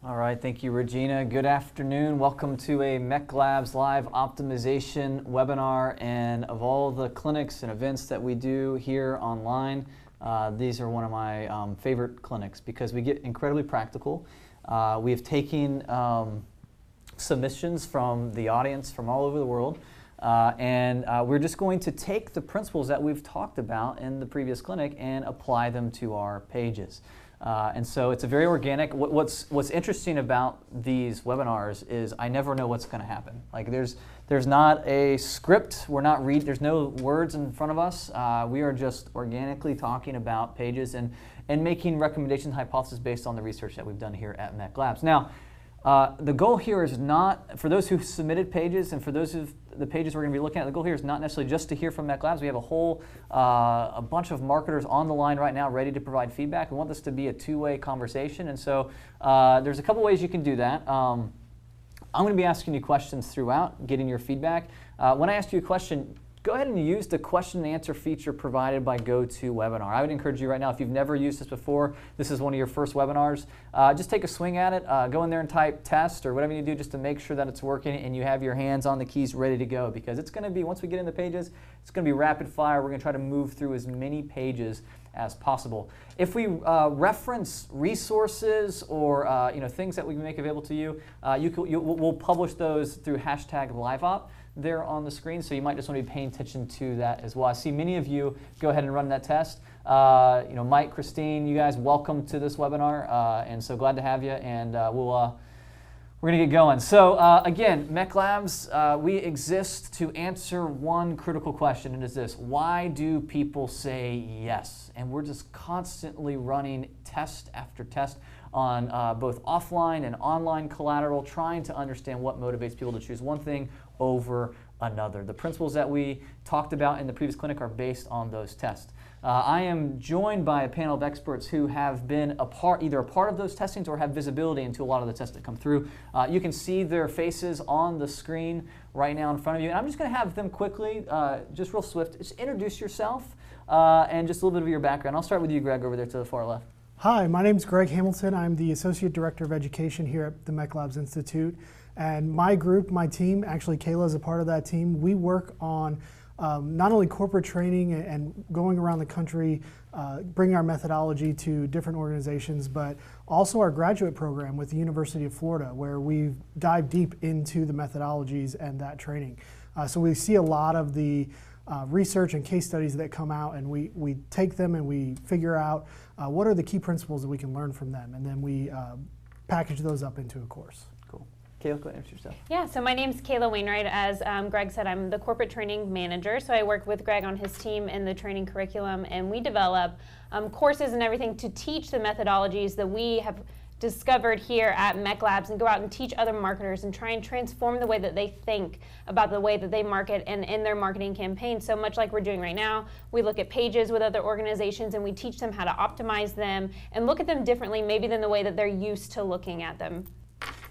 All right, thank you, Regina. Good afternoon. Welcome to a MECLABS live optimization webinar. And of all the clinics and events that we do here online, these are one of my favorite clinics because we get incredibly practical. We have taken submissions from the audience from all over the world. And we're just going to take the principles that we've talked about in the previous clinic and apply them to our pages. And so it's a very organic. What's interesting about these webinars is I never know what's going to happen. Like there's not a script. There's no words in front of us. We are just organically talking about pages and making recommendations, hypotheses based on the research that we've done here at MECLABS. Now, the goal here is not, for those who've submitted pages and for those of the pages we're going to be looking at, the goal here is not necessarily just to hear from MECLABS. We have a bunch of marketers on the line right now ready to provide feedback. We want this to be a two-way conversation, and so there's a couple ways you can do that. I'm going to be asking you questions throughout, getting your feedback. When I ask you a question, go ahead and use the question and answer feature provided by GoToWebinar. I would encourage you right now, if you've never used this before, this is one of your first webinars, just take a swing at it. Go in there and type test or whatever you do just to make sure that it's working and you have your hands on the keys ready to go, because it's going to be, once we get into pages, it's going to be rapid fire. We're going to try to move through as many pages as possible. If we reference resources or things that we can make available to you, we'll publish those through #LiveOp there on the screen, so you might just want to be paying attention to that as well. I see many of you go ahead and run that test. Mike, Christine, you guys, welcome to this webinar, and so glad to have you, and we're going to get going. So again, MECLABS, we exist to answer one critical question, and it is this: why do people say yes? And we're just constantly running test after test on both offline and online collateral, trying to understand what motivates people to choose one thing over another. The principles that we talked about in the previous clinic are based on those tests. I am joined by a panel of experts who have been either a part of those testings or have visibility into a lot of the tests that come through. You can see their faces on the screen right now in front of you. And I'm just going to have them quickly, just real swift, just introduce yourself and just a little bit of your background. I'll start with you, Greg, over there to the far left. Hi, my name is Greg Hamilton. I'm the Associate Director of Education here at the MECLABS Institute. And my group, my team, actually Kayla is a part of that team, we work on not only corporate training and going around the country, bringing our methodology to different organizations, but also our graduate program with the University of Florida, where we dive deep into the methodologies and that training. So we see a lot of the research and case studies that come out, and we take them and we figure out what are the key principles that we can learn from them, and then we package those up into a course. Cool. Kayla, go ahead and introduce yourself. Yeah, so my name's Kayla Wainwright. As Greg said, I'm the corporate training manager, so I work with Greg on his team in the training curriculum, and we develop courses and everything to teach the methodologies that we have discovered here at MECLABS and go out and teach other marketers and try and transform the way that they think about the way that they market and in their marketing campaigns. So much like we're doing right now, we look at pages with other organizations and we teach them how to optimize them and look at them differently maybe than the way that they're used to looking at them.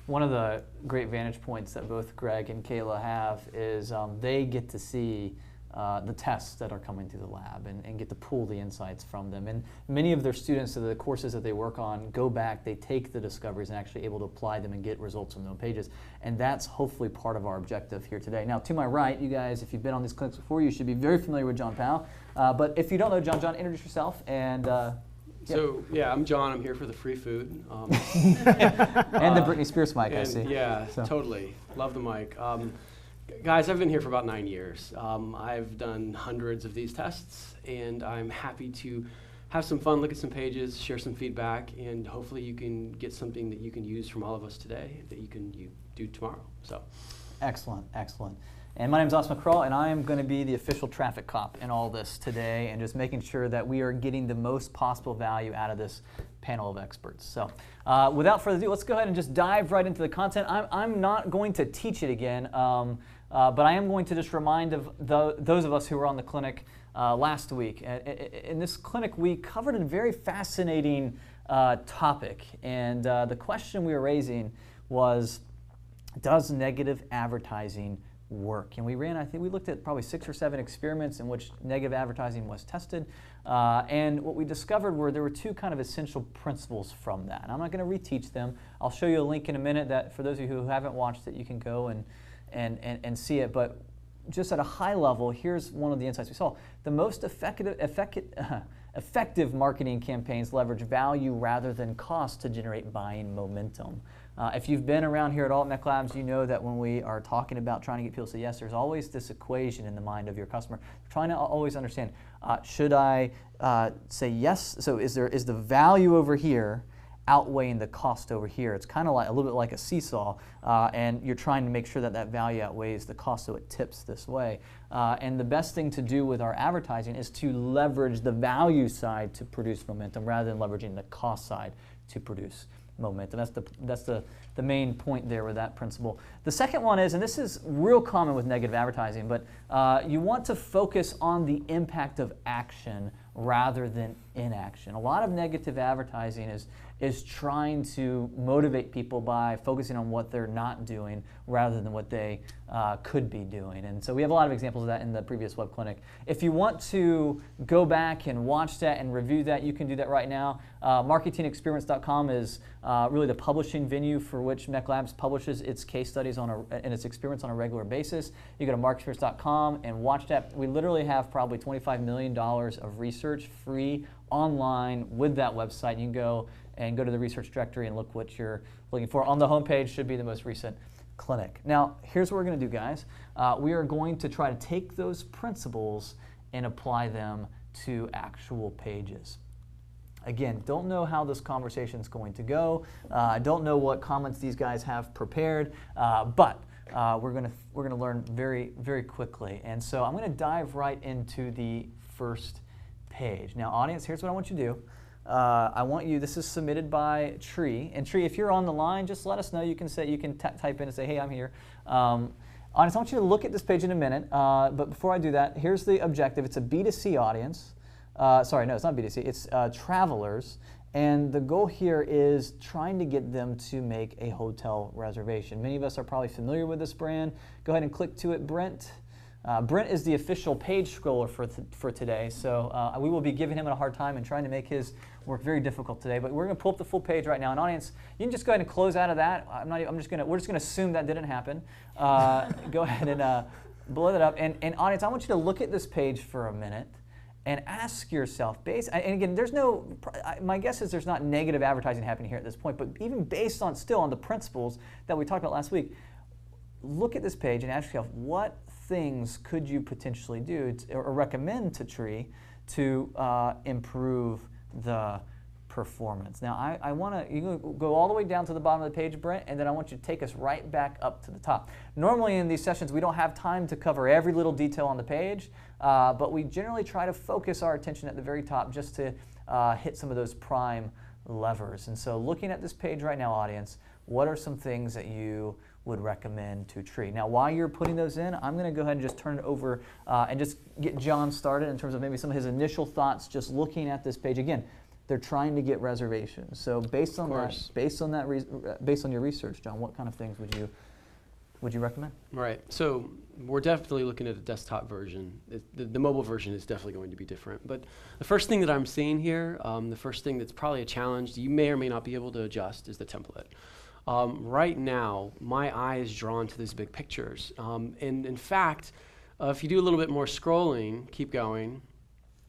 One of the great vantage points that both Greg and Kayla have is they get to see the tests that are coming through the lab and get to pull the insights from them. And many of their students, so the courses that they work on, go back, they take the discoveries and actually able to apply them and get results from their own pages. And that's hopefully part of our objective here today. Now, to my right, you guys, if you've been on these clinics before, you should be very familiar with John Powell. But if you don't know John, introduce yourself. And So, I'm John. I'm here for the free food. And the Britney Spears mic, I see. Yeah, so. Totally. Love the mic. Guys, I've been here for about 9 years. I've done hundreds of these tests, and I'm happy to have some fun, look at some pages, share some feedback, and hopefully you can get something that you can use from all of us today that you can do tomorrow. So, excellent, excellent. And my name is Austin McCraw, and I am going to be the official traffic cop in all this today and just making sure that we are getting the most possible value out of this panel of experts. So without further ado, let's go ahead and just dive right into the content. I'm not going to teach it again, but I am going to just remind those of us who were on the clinic last week. In this clinic, we covered a very fascinating topic, and the question we were raising was, does negative advertising work. And we ran, I think we looked at probably 6 or 7 experiments in which negative advertising was tested. And what we discovered were there were 2 kind of essential principles from that. And I'm not going to reteach them. I'll show you a link in a minute that for those of you who haven't watched it, you can go and see it. But just at a high level, here's one of the insights we saw. The most effective marketing campaigns leverage value rather than cost to generate buying momentum. If you've been around here at all at MECLABS, you know that when we are talking about trying to get people to say yes, there's always this equation in the mind of your customer, trying to always understand, should I say yes? So is the value over here outweighing the cost over here? It's kind of like a little bit like a seesaw, and you're trying to make sure that that value outweighs the cost so it tips this way. And the best thing to do with our advertising is to leverage the value side to produce momentum rather than leveraging the cost side to produce momentum. That's the main point there with that principle. The second one is, and this is real common with negative advertising, but you want to focus on the impact of action rather than inaction. A lot of negative advertising is trying to motivate people by focusing on what they're not doing rather than what they could be doing. And so we have a lot of examples of that in the previous web clinic. If you want to go back and watch that and review that, you can do that right now. Marketingexperiments.com is really the publishing venue for which MECLABS publishes its case studies and its experiments on a regular basis. You go to marketingexperiments.com and watch that. We literally have probably $25 million of research free online with that website. You can go to the research directory and look what you're looking for. On the homepage should be the most recent clinic. Now, here's what we're going to do, guys. We are going to try to take those principles and apply them to actual pages. Again, don't know how this conversation is going to go. I don't know what comments these guys have prepared, but we're going to learn very, very quickly. And so I'm going to dive right into the first page. Now, audience, here's what I want you to do. I want you, this is submitted by Tree. And Tree, if you're on the line, just let us know. You can type in and say, hey, I'm here. Audience, I want you to look at this page in a minute. But before I do that, here's the objective. It's a B2C audience. Sorry, no, it's not B2C. It's travelers. And the goal here is trying to get them to make a hotel reservation. Many of us are probably familiar with this brand. Go ahead and click to it, Brent. Brent is the official page scroller for today, so we will be giving him a hard time and trying to make his work very difficult today. But we're going to pull up the full page right now. And audience, you can just go ahead and close out of that. We're just going to assume that didn't happen. Go ahead and blow that up. And audience, I want you to look at this page for a minute and ask yourself, and again, my guess is there's not negative advertising happening here at this point, but even based on the principles that we talked about last week, look at this page and ask yourself, what things could you potentially do or recommend to Tree to improve the performance? Now, you can go all the way down to the bottom of the page, Brent, and then I want you to take us right back up to the top. Normally in these sessions, we don't have time to cover every little detail on the page, but we generally try to focus our attention at the very top just to hit some of those prime levers. And so looking at this page right now, audience, what are some things that you would recommend to Tree? Now, while you're putting those in, I'm going to go ahead and just turn it over and just get John started in terms of maybe some of his initial thoughts just looking at this page. Again, they're trying to get reservations. So based on your research, John, what kind of things would you recommend? Right. So we're definitely looking at a desktop version. The mobile version is definitely going to be different. But the first thing that I'm seeing here, the first thing that's probably a challenge you may or may not be able to adjust is the template. Right now, my eye is drawn to these big pictures. And in fact, if you do a little bit more scrolling, keep going,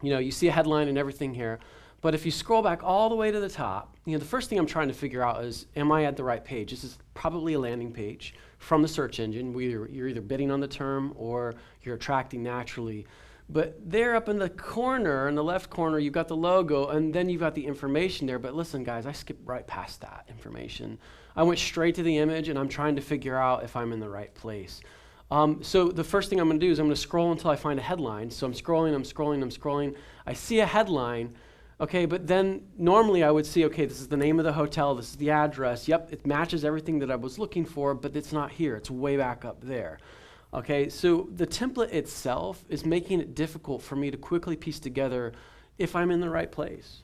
you see a headline and everything here. But if you scroll back all the way to the top, the first thing I'm trying to figure out is, am I at the right page? This is probably a landing page from the search engine. You're either bidding on the term or you're attracting naturally. But there up in the corner, in the left corner, you've got the logo, and then you've got the information there. But listen, guys, I skipped right past that information. I went straight to the image, and I'm trying to figure out if I'm in the right place. So the first thing I'm going to do is I'm going to scroll until I find a headline. So I'm scrolling. I see a headline. Okay, but then normally I would see, okay, this is the name of the hotel, this is the address. Yep, it matches everything that I was looking for, but it's not here. It's way back up there. Okay, so the template itself is making it difficult for me to quickly piece together if I'm in the right place,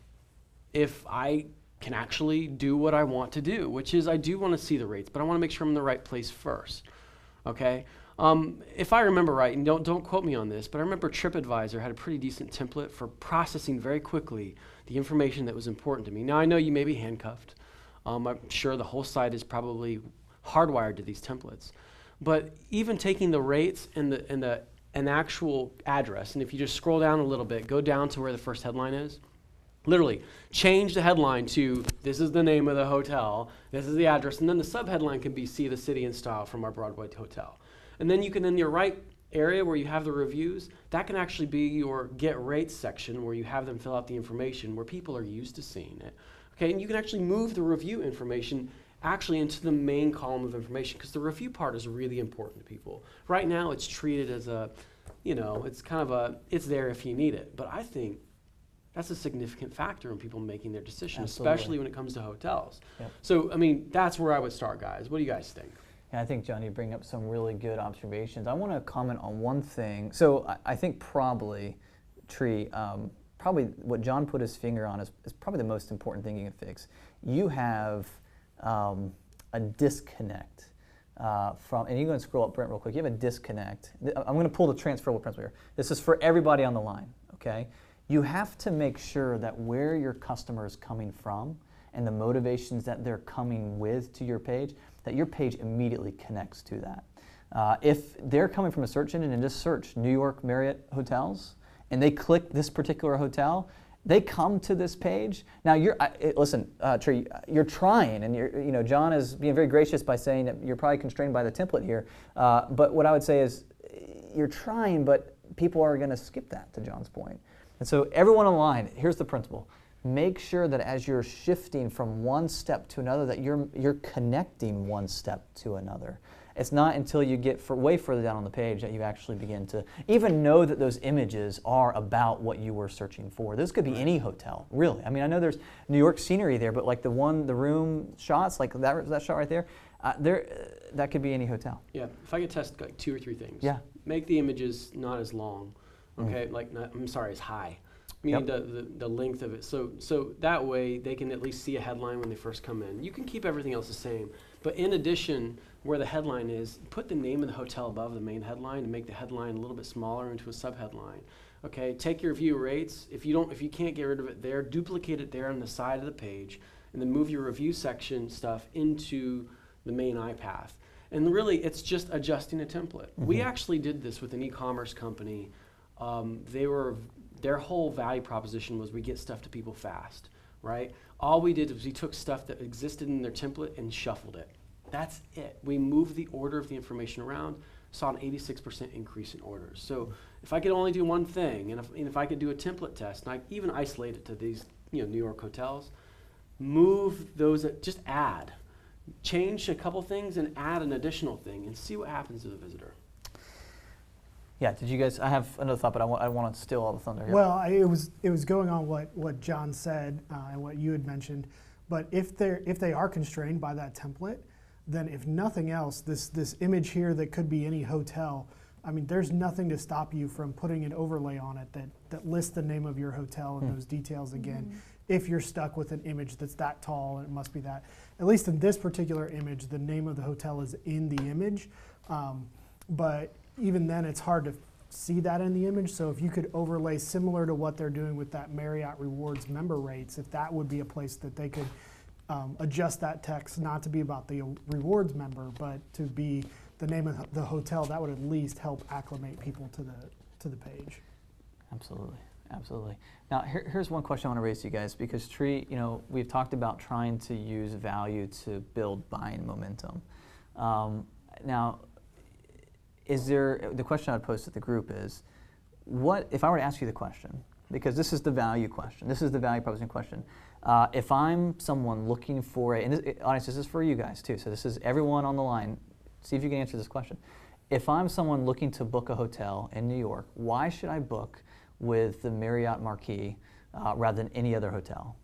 if I can actually do what I want to do, which is I do want to see the rates, but I want to make sure I'm in the right place first. Okay, If I remember right, and don't quote me on this, but I remember TripAdvisor had a pretty decent template for processing very quickly the information that was important to me. Now I know you may be handcuffed. I'm sure the whole site is probably hardwired to these templates. But even taking the rates and an actual address, and if you just scroll down a little bit, go down to where the first headline is, literally change the headline to this is the name of the hotel, this is the address, and then the subheadline can be see the city in style from our Broadway hotel. And then you can, in your right area where you have the reviews, that can actually be your get rates section where you have them fill out the information where people are used to seeing it. Okay, and you can actually move the review information actually into the main column of information because the review part is really important to people. Right now it's treated as a, it's kind of a, it's there if you need it. But I think that's a significant factor in people making their decision, especially when it comes to hotels. Yep. So, I mean, that's where I would start, guys. What do you guys think? Yeah, I think, John, you bring up some really good observations. I want to comment on one thing. So I think probably, Tree, probably what John put his finger on is probably the most important thing you can fix. You have a disconnect from, and you can scroll up, Brent, real quick. You have a disconnect. I'm going to pull the transferable principle here. This is for everybody on the line, okay? You have to make sure that where your customer is coming from and the motivations that they're coming with to your page, that your page immediately connects to that. If they're coming from a search engine and just search New York Marriott hotels, and they click this particular hotel, they come to this page. Now, listen, Tree, you're trying, and John is being very gracious by saying that you're probably constrained by the template here. But what I would say is, you're trying, but people are going to skip that, to John's point. And so, everyone online, here's the principle: make sure that as you're shifting from one step to another, that you're connecting one step to another. It's not until you get way further down on the page that you actually begin to even know that those images are about what you were searching for. This could be any hotel, really. I mean, I know there's New York scenery there, but like the room shots, like that shot right there, that could be any hotel. Yeah, if I could test like 2 or 3 things. Yeah. Make the images not as long, okay? As high. Meaning the length of it. So that way they can at least see a headline when they first come in. You can keep everything else the same, but in addition, where the headline is, put the name of the hotel above the main headline and make the headline a little bit smaller into a subheadline. Okay, take your review rates. If you can't get rid of it there, duplicate it there on the side of the page, and then move your review section stuff into the main eye path. And really, it's just adjusting a template. Mm-hmm. We actually did this with an e-commerce company. Their whole value proposition was we get stuff to people fast, right? All we did was we took stuff that existed in their template and shuffled it. That's it. We moved the order of the information around, saw an 86% increase in orders. So if I could only do one thing, and if I could do a template test, and I even isolate it to these New York hotels, move those, just add. Change a couple things and add an additional thing and see what happens to the visitor. Yeah, did you guys, I have another thought, but I want to steal all the thunder here. Well, it was going on what John said and what you had mentioned, but if they are constrained by that template, then if nothing else, this image here that could be any hotel, I mean, there's nothing to stop you from putting an overlay on it that lists the name of your hotel and those details again. Mm-hmm. If you're stuck with an image that's that tall, and it must be that. At least in this particular image, the name of the hotel is in the image, but even then it's hard to see that in the image. So if you could overlay similar to what they're doing with that Marriott Rewards member rates, if that would be a place that they could adjust that text not to be about the rewards member, but to be the name of the hotel, that would at least help acclimate people to the page. Absolutely, absolutely. Now here's one question I want to raise to you guys, because Tree, we've talked about trying to use value to build buying momentum. Now, the question I'd pose to the group is, what if I were to ask you the question, because this is the value question, this is the value proposition question. If I'm someone looking for audience, this is for you guys too, so this is everyone on the line, see if you can answer this question. If I'm someone looking to book a hotel in New York, why should I book with the Marriott Marquis rather than any other hotel?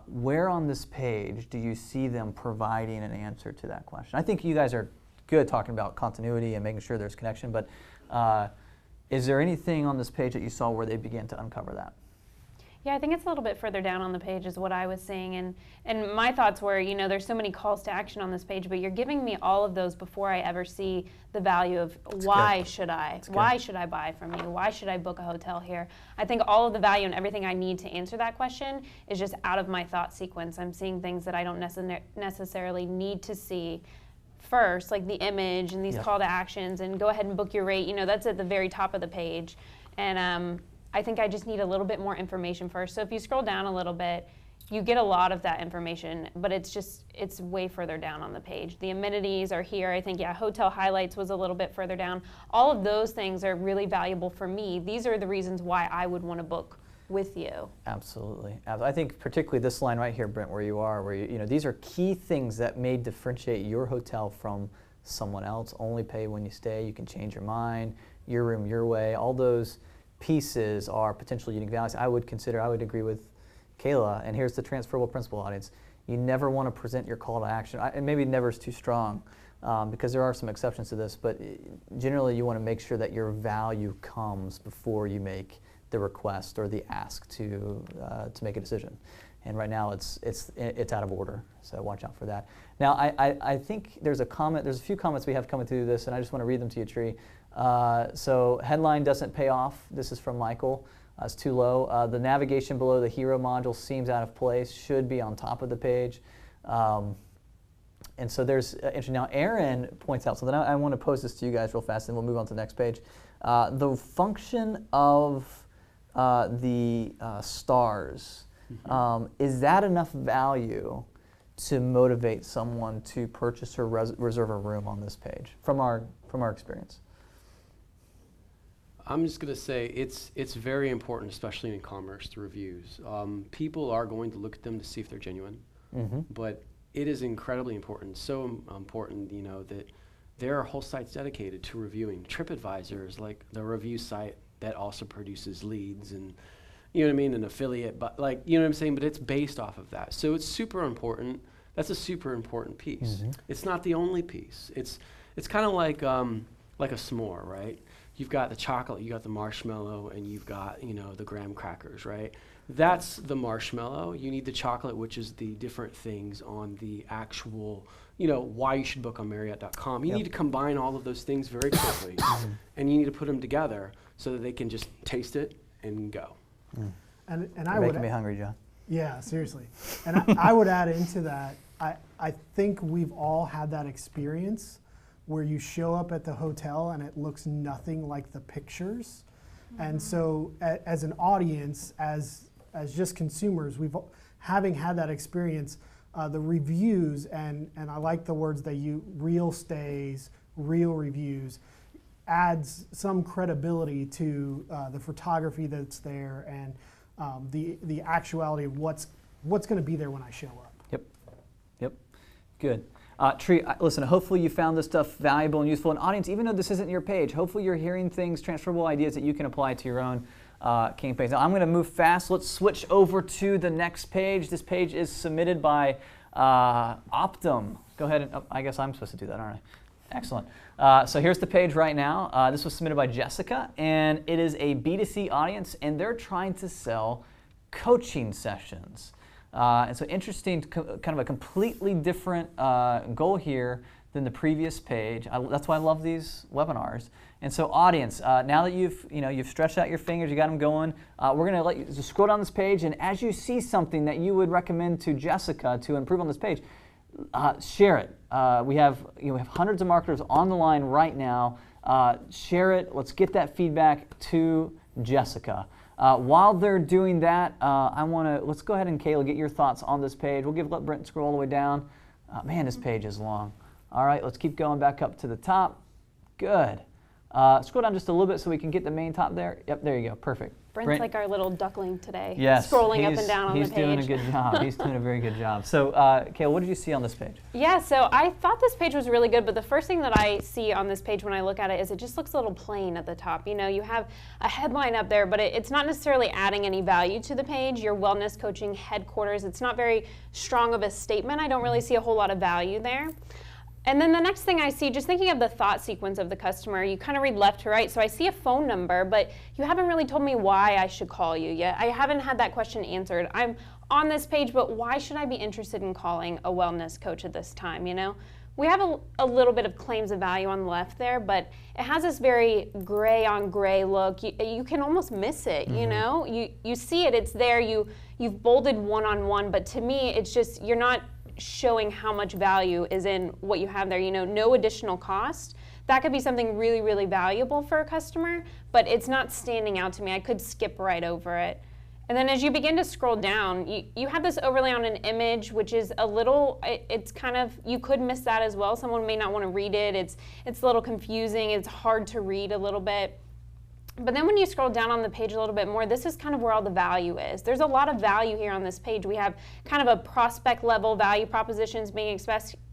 Where on this page do you see them providing an answer to that question? I think you guys are good talking about continuity and making sure there's connection, but is there anything on this page that you saw where they began to uncover that? Yeah, I think it's a little bit further down on the page is what I was seeing, and my thoughts were, you know, there's so many calls to action on this page, but you're giving me all of those before I ever see the value of why should I buy from you? Why should I book a hotel here? I think all of the value and everything I need to answer that question is just out of my thought sequence. I'm seeing things that I don't necessarily need to see first, like the image and these call to actions and go ahead and book your rate. You know, that's at the very top of the page, and I think I just need a little bit more information first. So if you scroll down a little bit, you get a lot of that information, but it's way further down on the page. The amenities are here. I think, hotel highlights was a little bit further down. All of those things are really valuable for me. These are the reasons why I would want to book with you. Absolutely. I think particularly this line right here, Brent, where you are, where you know, these are key things that may differentiate your hotel from someone else. Only pay when you stay. You can change your mind, your room, your way. All those pieces are potential unique values. I would agree with Kayla, and here's the transferable principle, audience. You never want to present your call to action, and maybe never is too strong, because there are some exceptions to this, but generally you want to make sure that your value comes before you make the request or the ask to make a decision. And right now it's out of order, so watch out for that. Now I think there's a few comments we have coming through this, and I just want to read them to you, Tree. So headline doesn't pay off. This is from Michael. It's too low. The navigation below the hero module seems out of place. Should be on top of the page. And so there's interesting. Now Aaron points out something. I want to pose this to you guys real fast, and we'll move on to the next page. The function of the stars, is that enough value to motivate someone to purchase or reserve a room on this page from our experience? I'm just going to say it's very important, especially in e-commerce, the reviews. People are going to look at them to see if they're genuine, but it is incredibly important, so important, you know, that there are whole sites dedicated to reviewing. TripAdvisor is like the review site that also produces leads and, you know what I mean, an affiliate, but like, you know what I'm saying, but it's based off of that. So it's super important. That's a super important piece. It's not the only piece. It's kind of like a s'more, right? You've got the chocolate, you got the marshmallow, and you've got, you know, the graham crackers, right? That's the marshmallow. You need the chocolate, which is the different things on the actual, you know, why you should book on Marriott.com. You need to combine all of those things very quickly, and you need to put them together so that they can just taste it and go. And You're making me hungry, John. Yeah, seriously. And I would add into that, I think we've all had that experience where you show up at the hotel and it looks nothing like the pictures. And so as an audience, as just consumers, having had that experience, the reviews, and I like the words they use, real stays, real reviews, adds some credibility to the photography that's there and the actuality of what's going to be there when I show up. Yep. Good. Tree, listen, hopefully you found this stuff valuable and useful. And audience, even though this isn't your page, hopefully you're hearing things, transferable ideas that you can apply to your own campaigns. Now I'm going to move fast. Let's switch over to the next page. This page is submitted by Optum. Go ahead and, I guess I'm supposed to do that, aren't I? Excellent. So here's the page right now. This was submitted by Jessica, and it is a B2C audience, and they're trying to sell coaching sessions. And so interesting, kind of a completely different goal here than the previous page. That's why I love these webinars. And so audience, now that you've stretched out your fingers, you got them going, we're going to let you just scroll down this page, and as you see something that you would recommend to Jessica to improve on this page, share it. We have hundreds of marketers on the line right now. Share it. Let's get that feedback to Jessica. While they're doing that, let's go ahead and Kayla, get your thoughts on this page. Let Brent scroll all the way down. Man, this page is long. All right, let's keep going back up to the top. Good. Scroll down just a little bit so we can get the main top there. Yep, there you go. Perfect. Brent's like our little duckling today. Yes. Scrolling up and down on the page. He's doing a good job. He's doing a very good job. So, Kayla, what did you see on this page? Yeah, so I thought this page was really good, but the first thing that I see on this page when I look at it is it just looks a little plain at the top. You know, you have a headline up there, but it's not necessarily adding any value to the page. Your wellness coaching headquarters, it's not very strong of a statement. I don't really see a whole lot of value there. And then the next thing I see, just thinking of the thought sequence of the customer, you kind of read left to right. So I see a phone number, but you haven't really told me why I should call you yet. I haven't had that question answered. I'm on this page, but why should I be interested in calling a wellness coach at this time, you know? We have a little bit of claims of value on the left there, but it has this very gray on gray look. You can almost miss it, you know? You see it, it's there, you've bolded one-on-one, but to me, it's just, you're not showing how much value is in what you have there. You know, no additional cost. That could be something really, really valuable for a customer, but it's not standing out to me. I could skip right over it. And then as you begin to scroll down, you have this overlay on an image, which is a little, it's kind of, you could miss that as well. Someone may not want to read it. It's a little confusing. It's hard to read a little bit. But then when you scroll down on the page a little bit more, this is kind of where all the value is. There's a lot of value here on this page. We have kind of a prospect level value propositions being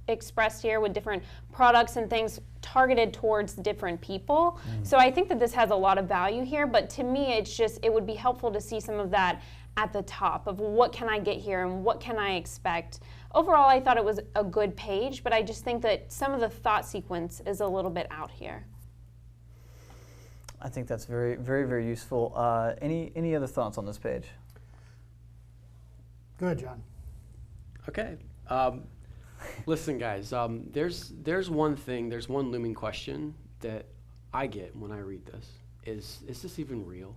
expressed here with different products and things targeted towards different people. So I think that this has a lot of value here, but to me it's just, it would be helpful to see some of that at the top of what can I get here and what can I expect. Overall, I thought it was a good page, but I just think that some of the thought sequence is a little bit out here. I think that's very, very, very useful. Any other thoughts on this page? Go ahead, John. Okay. Listen, guys, there's one thing, there's one looming question that I get when I read this. Is this even real?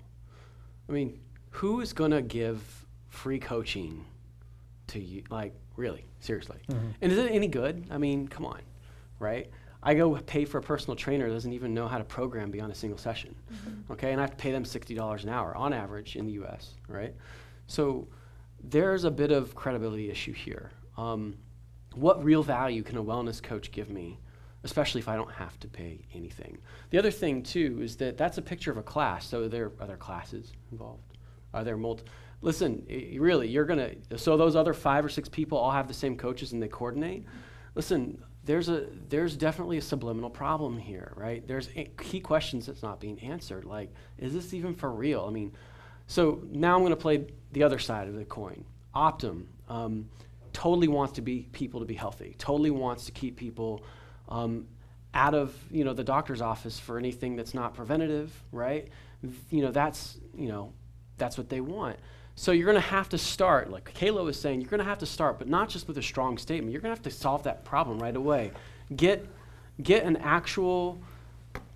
I mean, who is going to give free coaching to you? Like, really, seriously. And is it any good? I mean, come on, right? I go pay for a personal trainer that doesn't even know how to program beyond a single session, okay? And I have to pay them $60 an hour on average in the US, right? So there's a bit of credibility issue here. What real value can a wellness coach give me, especially if I don't have to pay anything? The other thing too is that that's a picture of a class. So are there classes involved? Are there listen, really, so those other 5 or 6 people all have the same coaches and they coordinate? Listen, there's definitely a subliminal problem here, right? There's key questions that's not being answered. Like, is this even for real? I mean, so now I'm going to play the other side of the coin. Optum totally wants people to be healthy. Totally wants to keep people out of the doctor's office for anything that's not preventative, right? That's what they want. So you're going to have to start, like Kayla was saying, you're going to have to start, but not just with a strong statement. You're going to have to solve that problem right away. Get an actual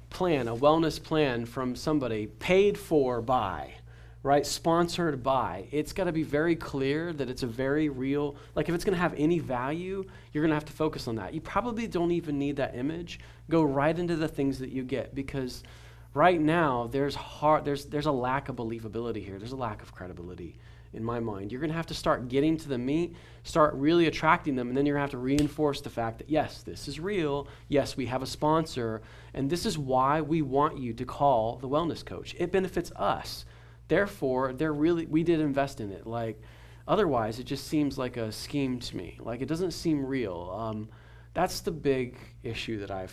plan, a wellness plan from somebody paid for by, right? Sponsored by. It's got to be very clear that it's a very real, like if it's going to have any value, you're going to have to focus on that. You probably don't even need that image. Go right into the things that you get, because right now, there's a lack of believability here. There's a lack of credibility in my mind. You're going to have to start getting to the meat, start really attracting them, and then you're going to have to reinforce the fact that, yes, this is real. Yes, we have a sponsor, and this is why we want you to call the wellness coach. It benefits us. Therefore, we did invest in it. Like, otherwise, it just seems like a scheme to me. Like, it doesn't seem real. That's the big issue that I've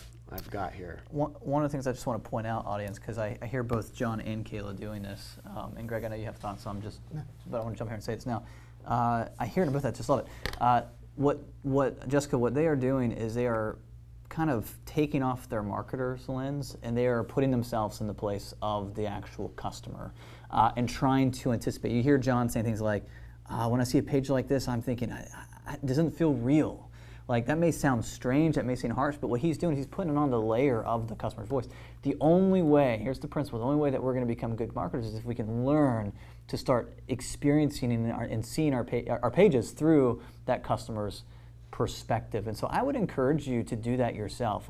got here. One of the things I just want to point out, audience, because I hear both John and Kayla doing this, and Greg, I know you have thoughts, so but I want to jump here and say this now. I hear both that, just love it. What Jessica, what they are doing is they are kind of taking off their marketer's lens, and they are putting themselves in the place of the actual customer and trying to anticipate. You hear John saying things like, when I see a page like this, I'm thinking, it doesn't feel real. Like, that may sound strange, that may seem harsh, but what he's doing is he's putting it on the layer of the customer's voice. The only way, here's the principle, the only way that we're going to become good marketers is if we can learn to start experiencing and seeing our pages through that customer's perspective. And so I would encourage you to do that yourself.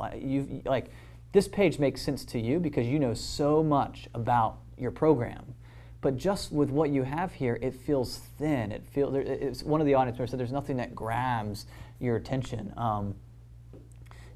This page makes sense to you because you know so much about your program. But just with what you have here, it feels thin. It's one of the audience members said there's nothing that grabs your attention.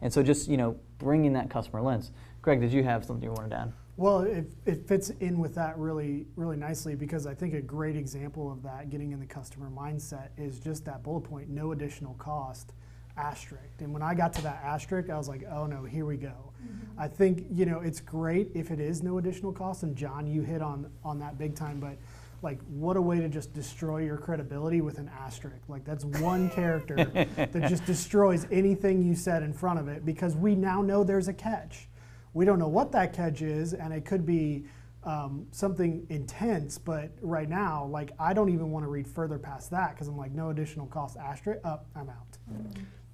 And so just, bringing that customer lens. Greg, did you have something you wanted to add? Well, it fits in with that really, really nicely, because I think a great example of that, getting in the customer mindset, is just that bullet point, no additional cost, asterisk. And when I got to that asterisk, I was like, oh no, here we go. I think, it's great if it is no additional cost, and John, you hit on that big time, but Like, what a way to just destroy your credibility with an asterisk. Like, that's one character that just destroys anything you said in front of it, because we now know there's a catch. We don't know what that catch is, and it could be something intense, but right now, like, I don't even want to read further past that, because I'm like, no additional cost, asterisk, I'm out.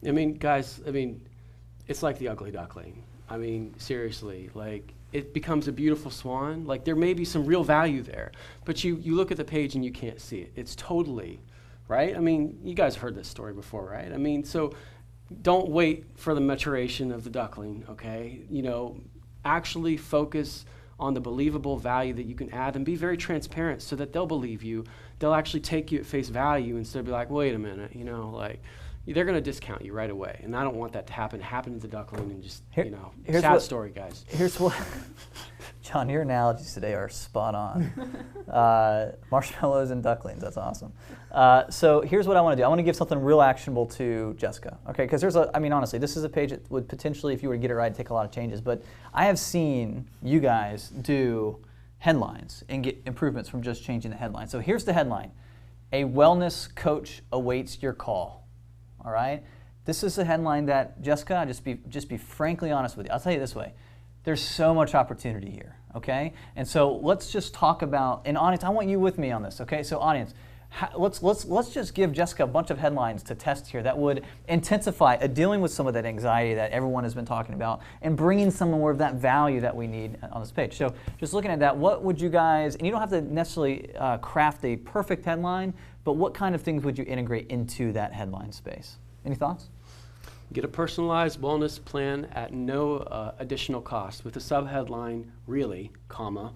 I mean, guys, it's like the ugly duckling. I mean, seriously, like, it becomes a beautiful swan. Like, there may be some real value there, but you look at the page and you can't see it. It's totally, right? I mean, you guys heard this story before, right? I mean, so don't wait for the maturation of the duckling, okay? You know, actually focus on the believable value that you can add, and be very transparent so that they'll believe you. They'll actually take you at face value instead of be like, wait a minute, you know, like, they're going to discount you right away, and I don't want that to happen. It happened to the duckling, and just, you know, sad story, guys. Here's what, John, your analogies today are spot on. Marshmallows and ducklings, that's awesome. So here's what I want to do. I want to give something real actionable to Jessica, okay? Because I mean, honestly, this is a page that would potentially, if you were to get it right, take a lot of changes. But I have seen you guys do headlines and get improvements from just changing the headline. So here's the headline: "A wellness coach awaits your call." All right, this is a headline that, Jessica, I'll just be frankly honest with you. I'll tell you this way: there's so much opportunity here. Okay, and so let's just talk about. And audience, I want you with me on this. Okay, so audience, let's just give Jessica a bunch of headlines to test here that would intensify dealing with some of that anxiety that everyone has been talking about, and bringing some more of that value that we need on this page. So just looking at that, what would you guys? And you don't have to necessarily craft a perfect headline, but what kind of things would you integrate into that headline space? Any thoughts? Get a personalized wellness plan at no additional cost, with a subheadline, really, comma,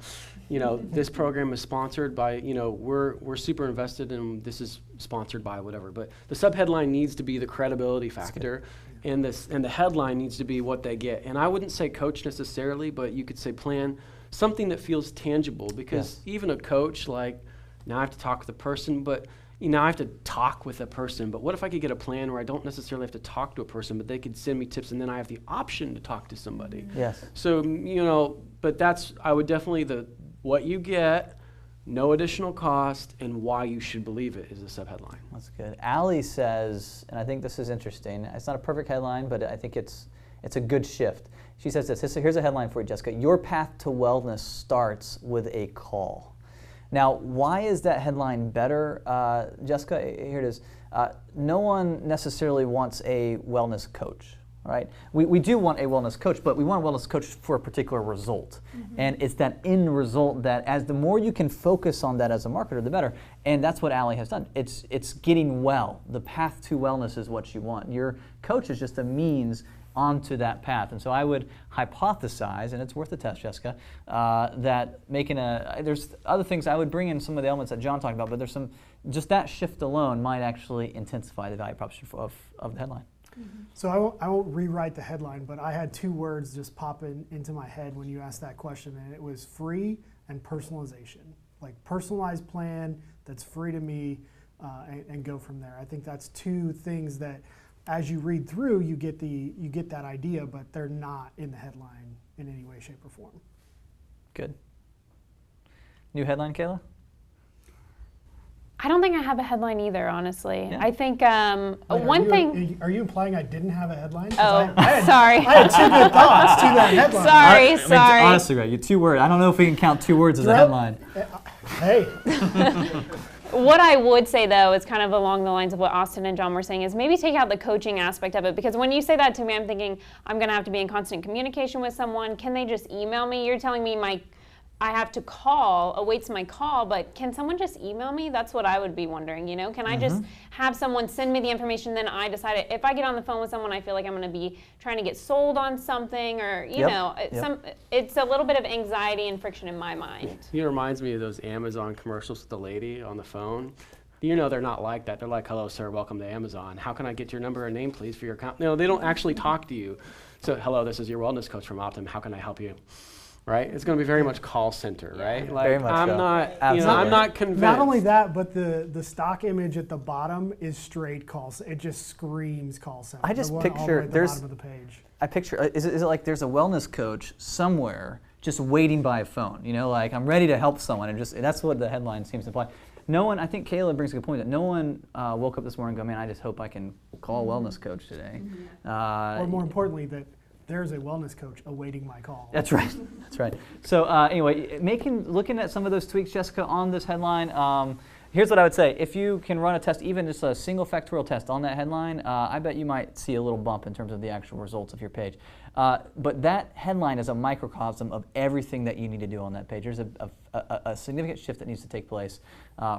you know, this program is sponsored by, you know, we're super invested in, this is sponsored by whatever, but the subheadline needs to be the credibility factor, and the headline needs to be what they get. And I wouldn't say coach necessarily, but you could say plan, something that feels tangible, because even a coach, like, now I have to talk with a person, but you know, I have to talk with a person, but what if I could get a plan where I don't necessarily have to talk to a person, but they could send me tips, and then I have the option to talk to somebody. Yes. So, you know, but I would definitely, what you get, no additional cost, and why you should believe it is the subheadline. That's good. Allie says, and I think this is interesting, it's not a perfect headline, but I think it's a good shift. She says this, here's a headline for you, Jessica: "Your path to wellness starts with a call." Now, why is that headline better, Jessica? Here it is. No one necessarily wants a wellness coach, right? We do want a wellness coach, but we want a wellness coach for a particular result. Mm-hmm. And it's that end result that, as the more you can focus on that as a marketer, the better. And that's what Allie has done. It's getting well. The path to wellness is what you want. Your coach is just a means onto that path. And so I would hypothesize, and it's worth a test, Jessica, that there's other things I would bring in, some of the elements that John talked about, but there's just that shift alone might actually intensify the value proposition of the headline. Mm-hmm. So I won't rewrite the headline, but I had two words just pop into my head when you asked that question, and it was free and personalization. Like, personalized plan that's free to me, and go from there. I think that's two things that, as you read through, you get that idea, but they're not in the headline in any way, shape, or form. Good. New headline, Kayla? I don't think I have a headline either, honestly. Yeah. I think thing. Are you implying I didn't have a headline? Oh, I sorry. had two good thoughts to that headline. Sorry. Honestly, Greg, you 2 words. I don't know if we can count 2 words as a headline. Hey. What I would say, though, is kind of along the lines of what Austin and John were saying, is maybe take out the coaching aspect of it. Because when you say that to me, I'm thinking I'm going to have to be in constant communication with someone. Can they just email me? You're telling me I have to awaits my call, but can someone just email me? That's what I would be wondering, you know? Can I just have someone send me the information, then I decide if I get on the phone with someone, I feel like I'm gonna be trying to get sold on something, or, you know, it's a little bit of anxiety and friction in my mind. It reminds me of those Amazon commercials with the lady on the phone. You know, they're not like that. They're like, "Hello, sir, welcome to Amazon. How can I get your number and name, please, for your account?" No, they don't actually talk to you. So, "Hello, this is your wellness coach from Optum. How can I help you?" Right? It's going to be very much call center, right? Like, very much I'm not convinced. Not only that, but the stock image at the bottom is straight call. It just screams call center. I just the one picture all the way at the bottom of the page. I picture is it like there's a wellness coach somewhere just waiting by a phone. You know, like I'm ready to help someone, and that's what the headline seems to imply. No one, I think Kayla brings a good point that no one woke up this morning and go, man, I just hope I can call a wellness coach today. Or more importantly, that there's a wellness coach awaiting my call. That's right. That's right. So anyway, looking at some of those tweaks, Jessica, on this headline, here's what I would say. If you can run a test, even just a single factorial test on that headline, I bet you might see a little bump in terms of the actual results of your page. But that headline is a microcosm of everything that you need to do on that page. There's a significant shift that needs to take place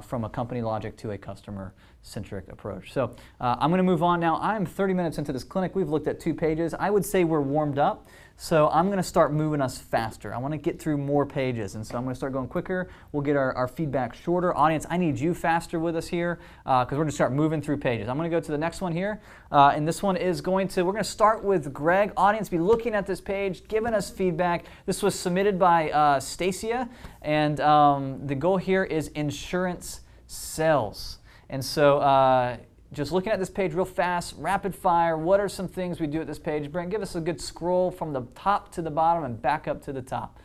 from a company logic to a customer-centric approach. So I'm going to move on now. I'm 30 minutes into this clinic. We've looked at 2 pages. I would say we're warmed up. So I'm going to start moving us faster. I want to get through more pages, and so I'm going to start going quicker. We'll get our feedback shorter. Audience, I need you faster with us here because we're going to start moving through pages. I'm going to go to the next one here, and this one is we're going to start with Greg. Audience, be looking at this page, giving us feedback. This was submitted by Stacia, and the goal here is insurance sales. And so just looking at this page real fast, rapid fire, what are some things we do at this page? Brent, give us a good scroll from the top to the bottom and back up to the top.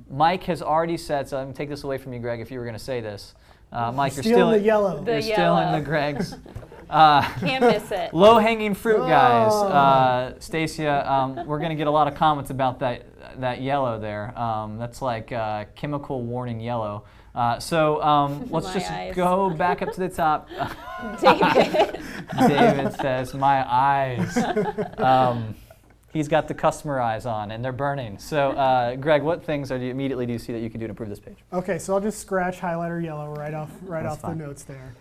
Mike has already said, so I'm going to take this away from you, Greg, if you were going to say this. Mike, you're still in the yellow. You're still in the Greg's. Can't miss it. Low-hanging fruit, guys. Stacia, we're going to get a lot of comments about that yellow there. That's like chemical warning yellow. So let's just go back up to the top. David says, my eyes. He's got the customer eyes on, and they're burning. So, Greg, what things do you see that you can do to improve this page? Okay, so I'll just scratch highlighter yellow right off the notes there.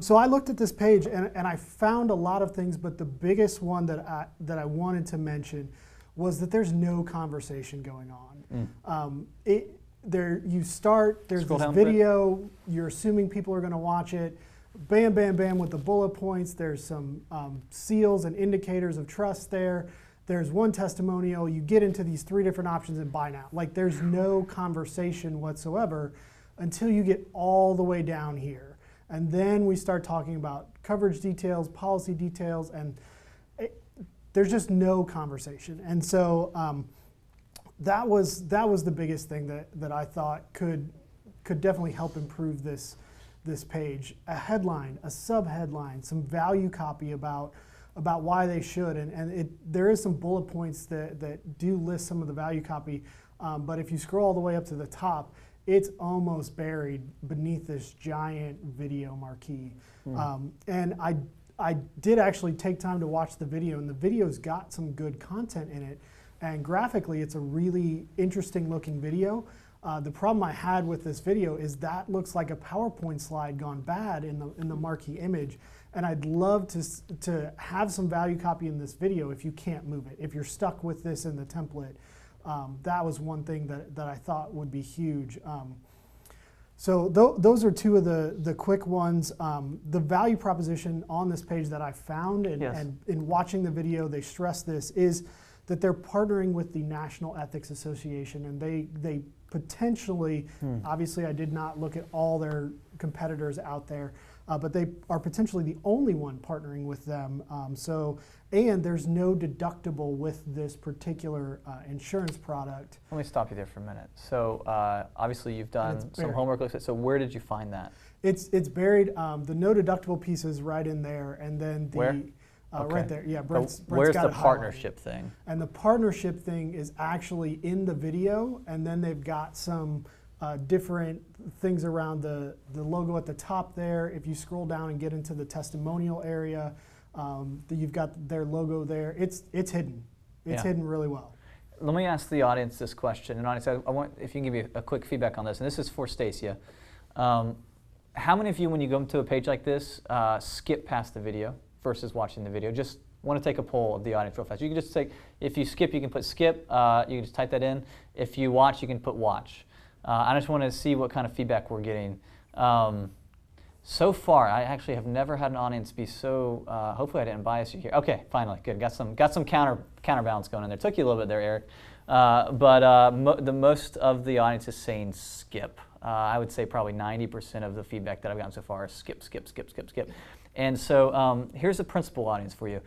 So I looked at this page, and I found a lot of things, but the biggest one that I wanted to mention was that there's no conversation going on. There's this video, you're assuming people are going to watch it, bam, bam, bam with the bullet points, there's some seals and indicators of trust there, there's one testimonial, you get into these 3 different options and buy now. Like there's no conversation whatsoever until you get all the way down here. And then we start talking about coverage details, policy details, and there's just no conversation. And so that was the biggest thing that I thought could definitely help improve this page. A headline, a sub-headline, some value copy about why they should, and there is some bullet points that do list some of the value copy, but if you scroll all the way up to the top, it's almost buried beneath this giant video marquee. And I did actually take time to watch the video, and the video's got some good content in it. And graphically, it's a really interesting looking video. The problem I had with this video is that looks like a PowerPoint slide gone bad in the marquee image. And I'd love to have some value copy in this video if you can't move it. If you're stuck with this in the template, that was one thing that I thought would be huge. So those are 2 of the quick ones. The value proposition on this page that I found, and in watching the video, they stress this, is that they're partnering with the National Ethics Association, and they potentially, obviously I did not look at all their competitors out there, but they are potentially the only one partnering with them. And there's no deductible with this particular insurance product. Let me stop you there for a minute. So obviously you've done some homework. So where did you find that? It's buried. The no deductible piece is right in there, and then the where? Right there. Yeah, Brent's where's got the partnership thing? And the partnership thing is actually in the video, and then they've got some different things around the logo at the top there. If you scroll down and get into the testimonial area, you've got their logo there. It's hidden. It's hidden really well. Let me ask the audience this question. And audience, I want if you can give me a quick feedback on this. And this is for Stacia. How many of you, when you go to a page like this, skip past the video versus watching the video? Just want to take a poll of the audience real fast. You can just take, if you skip, you can put skip. You can just type that in. If you watch, you can put watch. I just want to see what kind of feedback we're getting. So far, I actually have never had an audience be so, hopefully I didn't bias you here. Okay, finally, good. Got some counterbalance going in there. Took you a little bit there, Eric. The most of the audience is saying skip. I would say probably 90% of the feedback that I've gotten so far is skip, skip, skip, skip, skip. And so here's a principle, audience, for you.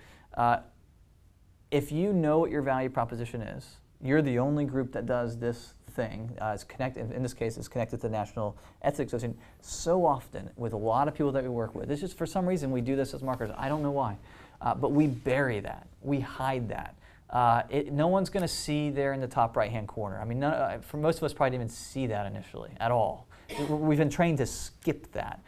If you know what your value proposition is, you're the only group that does this thing. It's connected, in this case, it's connected to the National Ethics Association. So often, with a lot of people that we work with, it's just for some reason we do this as marketers. I don't know why, but we bury that. We hide that. No one's going to see there in the top right-hand corner. I mean, for most of us, probably didn't even see that initially at all. We've been trained to skip that.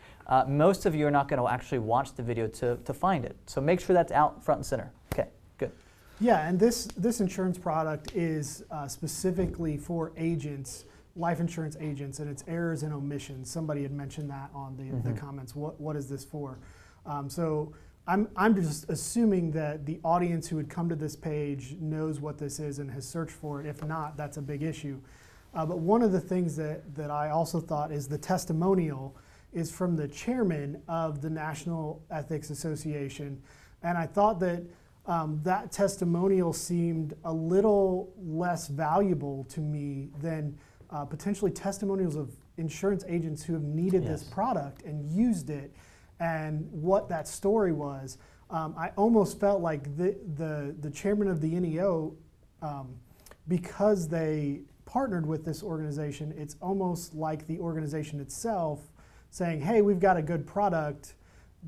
Most of you are not going to actually watch the video to find it. So make sure that's out front and center. Okay, good. Yeah, and this insurance product is specifically for agents, life insurance agents, and it's errors and omissions. Somebody had mentioned that on the comments. What is this for? So I'm just assuming that the audience who would come to this page knows what this is and has searched for it. If not, that's a big issue. But one of the things that I also thought is the testimonial is from the chairman of the National Ethics Association. And I thought that that testimonial seemed a little less valuable to me than potentially testimonials of insurance agents who have needed this product and used it, and what that story was. I almost felt like the chairman of the NEO, because they partnered with this organization, it's almost like the organization itself saying, hey, we've got a good product,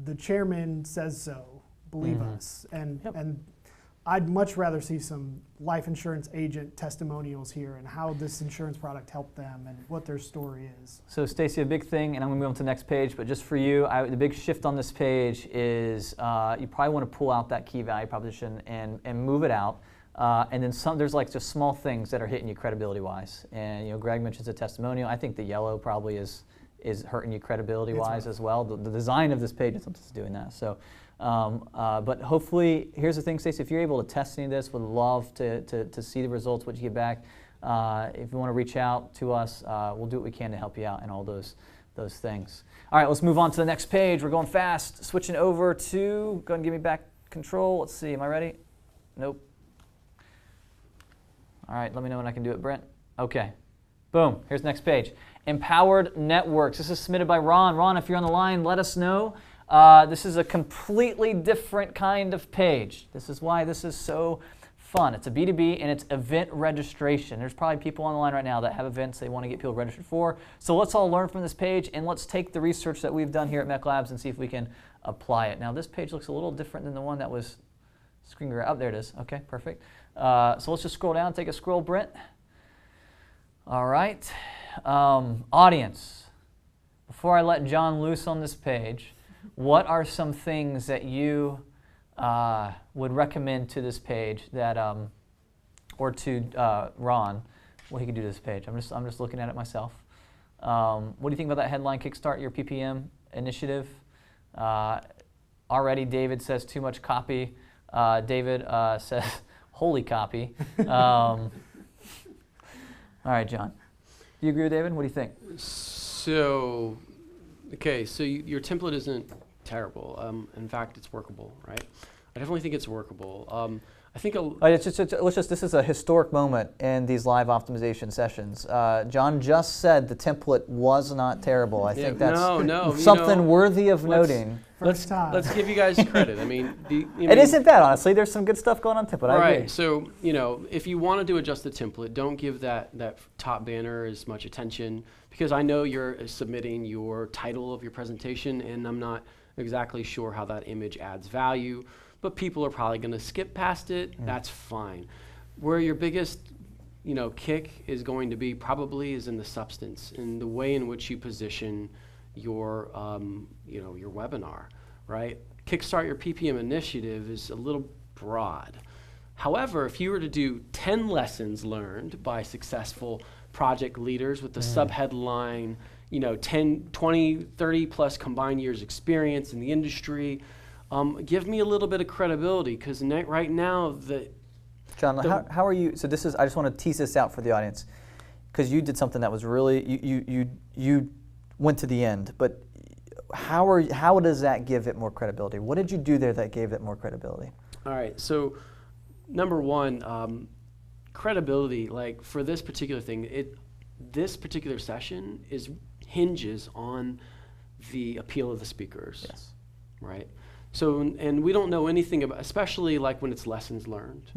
the chairman says so, believe us. And I'd much rather see some life insurance agent testimonials here and how this insurance product helped them and what their story is. So Stacy, a big thing, and I'm going to move on to the next page, but just for you, the big shift on this page is you probably want to pull out that key value proposition and move it out. And then there's like just small things that are hitting you credibility-wise. And Greg mentions a testimonial. I think the yellow probably is hurting you credibility-wise as well. The design of this page is something that's doing that. So. But hopefully, here's the thing, Stacey, if you're able to test any of this, would love to see the results, what you get back. If you want to reach out to us, we'll do what we can to help you out in all those things. All right, let's move on to the next page. We're going fast. Switching over to, go ahead and give me back control. Let's see, am I ready? Nope. All right, let me know when I can do it, Brent. Okay. Boom, here's the next page. Empowered Networks. This is submitted by Ron. Ron, if you're on the line, let us know. This is a completely different kind of page. This is why this is so fun. It's a B2B and it's event registration. There's probably people on the line right now that have events they want to get people registered for. So let's all learn from this page and let's take the research that we've done here at MECLABS and see if we can apply it. Now this page looks a little different than the one that was screen grab. Oh, there it is. Okay, perfect. So let's just scroll down, take a scroll, Brent. All right. Audience. Before I let John loose on this page, what are some things that you would recommend to this page that, or to Ron, what he could do to this page? I'm just looking at it myself. What do you think about that headline, Kickstart Your PPM Initiative? Already David says too much copy. David says holy copy. All right, John. Do you agree with David? What do you think? So, okay, so your template isn't terrible. In fact, it's workable, right? I definitely think it's workable. I think this is a historic moment in these live optimization sessions. John just said the template was not terrible. I think that's something worthy of noting. Let's give you guys credit. I mean, it isn't bad, honestly. There's some good stuff going on template. I agree. So if you wanted to adjust the template, don't give that top banner as much attention, because I know you're submitting your title of your presentation, and I'm not exactly sure how that image adds value, but people are probably going to skip past it. That's fine. Where your biggest kick is going to be probably is in the substance, in the way in which you position your your webinar, right? Kickstart Your PPM Initiative is a little broad. However, if you were to do 10 lessons learned by successful project leaders with the subheadline, 10, 20, 30 plus combined years experience in the industry, give me a little bit of credibility, because right now John, how are you? So this is, I just want to tease this out for the audience, because you did something that was really, you went to the end, but how does that give it more credibility? What did you do there that gave it more credibility? All right, so number one, credibility, like for this particular thing, this particular session hinges on the appeal of the speakers. Yes. Right? So, and we don't know anything about, especially like when it's lessons learned.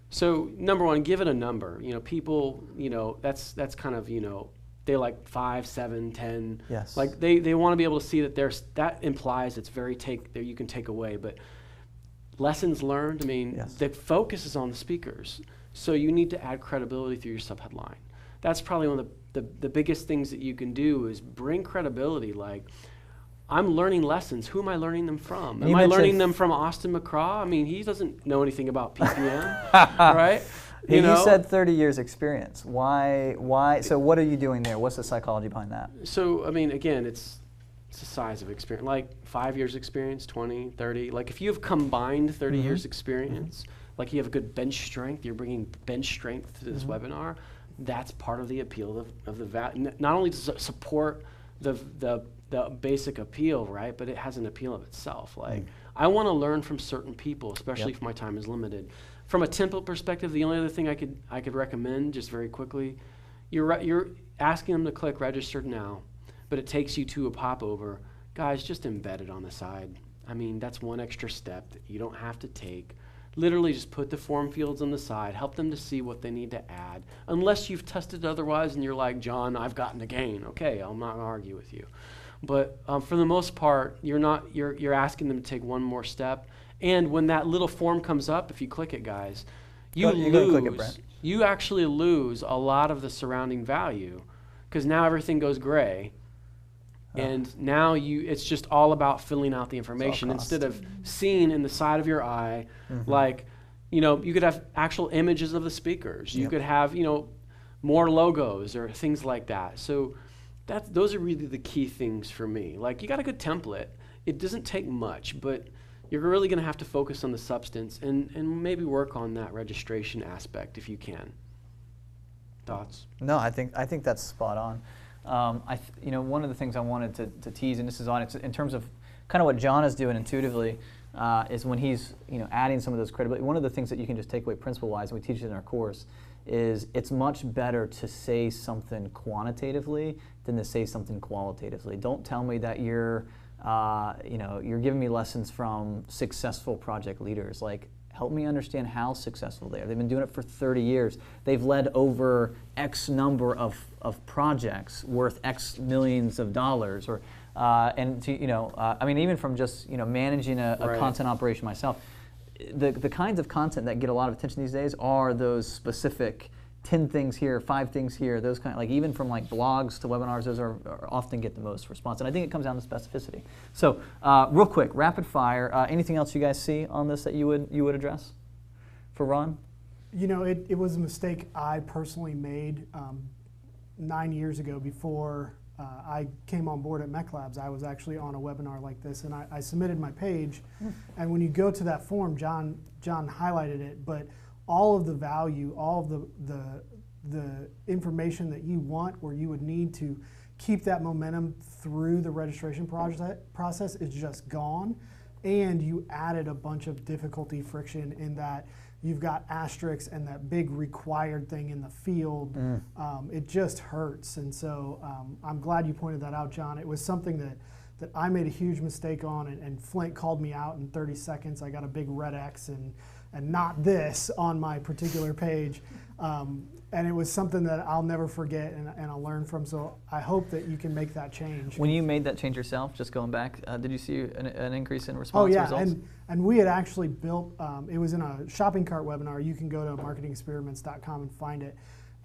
So number one, give it a number. You know, people, you know, that's kind of, you know, they like 5, 7, 10. Yes. Like they want to be able to see that that implies it's very that you can take away. But lessons learned, I mean, Yes. the focus is on the speakers. So you need to add credibility through your subheadline. That's probably one of the biggest things that you can do is bring credibility. Like, I'm learning lessons. Who am I learning them from? Am I learning them from Austin McCraw? I mean, he doesn't know anything about PPM, right? You said 30 years experience. Why? So what are you doing there? What's the psychology behind that? So, I mean, again, it's the size of experience. Like 5 years experience, 20, 30. Like if you have combined 30 years experience, like you have a good bench strength, you're bringing bench strength to this webinar, that's part of the appeal of the value. Not only to support the basic appeal, right, but it has an appeal of itself. Like, I want to learn from certain people, especially if my time is limited. From a template perspective, the only other thing I could recommend, just very quickly, you're asking them to click register now, but it takes you to a popover. Guys, just embed it on the side. I mean, that's one extra step that you don't have to take. Literally just put the form fields on the side, help them to see what they need to add. Unless you've tested otherwise and you're like, John, I've gotten a gain. Okay, I'm not going to argue with you. But for the most part, you're asking them to take one more step. And when that little form comes up, if you click it, guys, you actually lose a lot of the surrounding value because now everything goes gray. And now it's just all about filling out the information instead of seeing in the side of your eye, like, you know, you could have actual images of the speakers. You could have, you know, more logos or things like that. So those are really the key things for me. Like, you got a good template. It doesn't take much, but you're really going to have to focus on the substance and maybe work on that registration aspect if you can. Thoughts? No, I think that's spot on. You know, one of the things I wanted to tease, and this is on it, in terms of kind of what John is doing intuitively, is when he's, you know, adding some of those credibility. One of the things that you can just take away principle-wise, and we teach it in our course, is it's much better to say something quantitatively than to say something qualitatively. Don't tell me that you're giving me lessons from successful project leaders. Like, help me understand how successful they are. They've been doing it for 30 years. They've led over X number of projects worth X millions of dollars. Or, I mean, even from just, you know, managing a content operation myself, the kinds of content that get a lot of attention these days are those specific 10 things here, 5 things here, those kind of, like, even from like blogs to webinars, those are often get the most response. And I think it comes down to specificity. So real quick, rapid fire, anything else you guys see on this that you would address for Ron? You know, it was a mistake I personally made 9 years ago before I came on board at MECLABS. I was actually on a webinar like this, and I submitted my page. And when you go to that form, John highlighted it, but all of the value, all of the information that you want, or you would need to keep that momentum through the registration process is just gone. And you added a bunch of difficulty friction in that you've got asterisks and that big required thing in the field. It just hurts. And so I'm glad you pointed that out, John. It was something that I made a huge mistake on, and Flint called me out in 30 seconds. I got a big red X and not this on my particular page. And it was something that I'll never forget and I'll learn from. So I hope that you can make that change. When you made that change yourself, just going back, did you see an increase in response results? And we had actually built, it was in a shopping cart webinar. You can go to marketingexperiments.com and find it.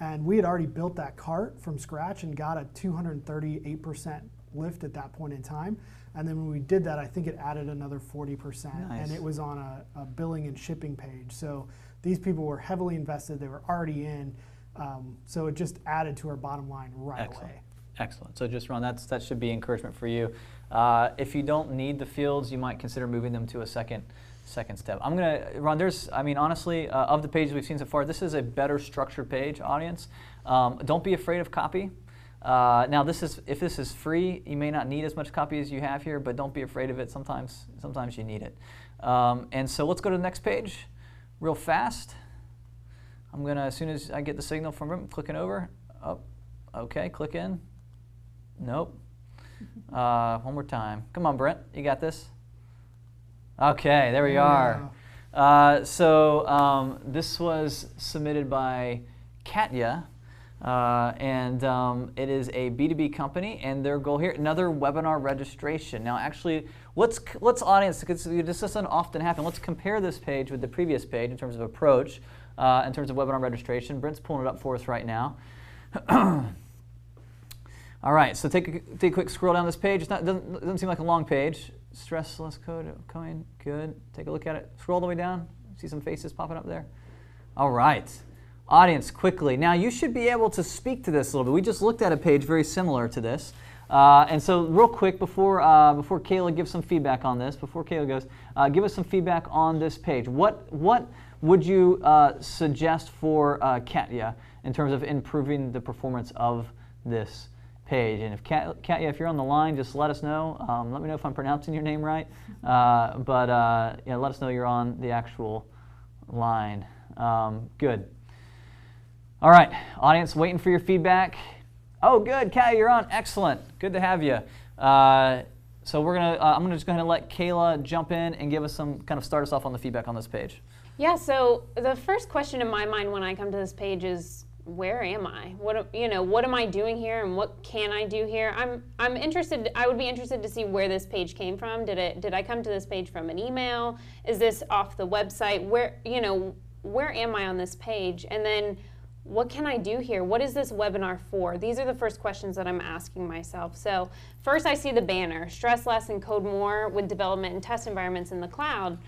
And we had already built that cart from scratch and got a 238% lift at that point in time. And then when we did that, I think it added another 40%. Nice. And it was on a billing and shipping page. So these people were heavily invested. They were already in. So it just added to our bottom line right away. Excellent. So just Ron, that should be encouragement for you. If you don't need the fields, you might consider moving them to a second step. I'm gonna, Ron, honestly, of the pages we've seen so far, this is a better structured page, audience. Don't be afraid of copy. Now, if this is free, you may not need as much copy as you have here, but don't be afraid of it. Sometimes you need it. And so let's go to the next page real fast. I'm going to, as soon as I get the signal from him, clicking over. Oh, okay, click in. Nope. One more time. Come on, Brent, you got this. Okay, there we are. So this was submitted by Katya, and it is a B2B company, and their goal here, another webinar registration. Now actually, let's audience, because this doesn't often happen, let's compare this page with the previous page in terms of approach, in terms of webinar registration. Brent's pulling it up for us right now. All right, so take a quick scroll down this page. It doesn't seem like a long page. Stress less code, coin, good. Take a look at it. Scroll all the way down. See some faces popping up there. All right, audience, quickly. Now you should be able to speak to this a little bit. We just looked at a page very similar to this. And so real quick, before Kayla gives some feedback on this, before Kayla goes, give us some feedback on this page. What would you suggest for Katya in terms of improving the performance of this page? And if Katya, if you're on the line, just let us know. Let me know if I'm pronouncing your name right. But yeah, let us know you're on the actual line. Good. All right, audience, waiting for your feedback. Oh, good, Katya, you're on. Excellent. Good to have you. So we're gonna. I'm gonna just go ahead and let Kayla jump in and give us some start us off on the feedback on this page. Yeah. So the first question in my mind when I come to this page is, where am I? What am I doing here, and what can I do here? I'm interested. I would be interested to see where this page came from. Did I come to this page from an email? Is this off the website? Where am I on this page? And then what can I do here? What is this webinar for? These are the first questions that I'm asking myself. So first, I see the banner: stress less and code more with development and test environments in the cloud.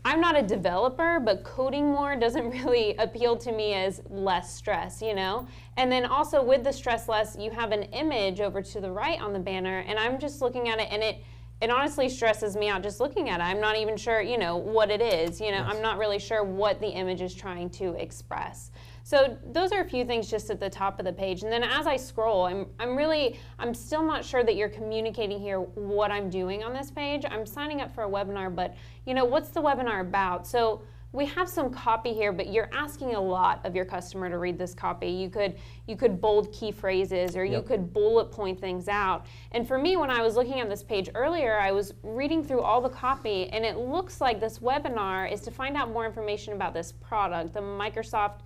I'm not a developer, but coding more doesn't really appeal to me as less stress, And then also with the stress less, you have an image over to the right on the banner, and I'm just looking at it, and it honestly stresses me out just looking at it. I'm not even sure, what it is. Yes. I'm not really sure what the image is trying to express. So those are a few things just at the top of the page. And then as I scroll, I'm still not sure that you're communicating here what I'm doing on this page. I'm signing up for a webinar, but what's the webinar about? So we have some copy here, but you're asking a lot of your customer to read this copy. You could bold key phrases, or you could bullet point things out. And for me, when I was looking at this page earlier, I was reading through all the copy, and it looks like this webinar is to find out more information about this product, the Microsoft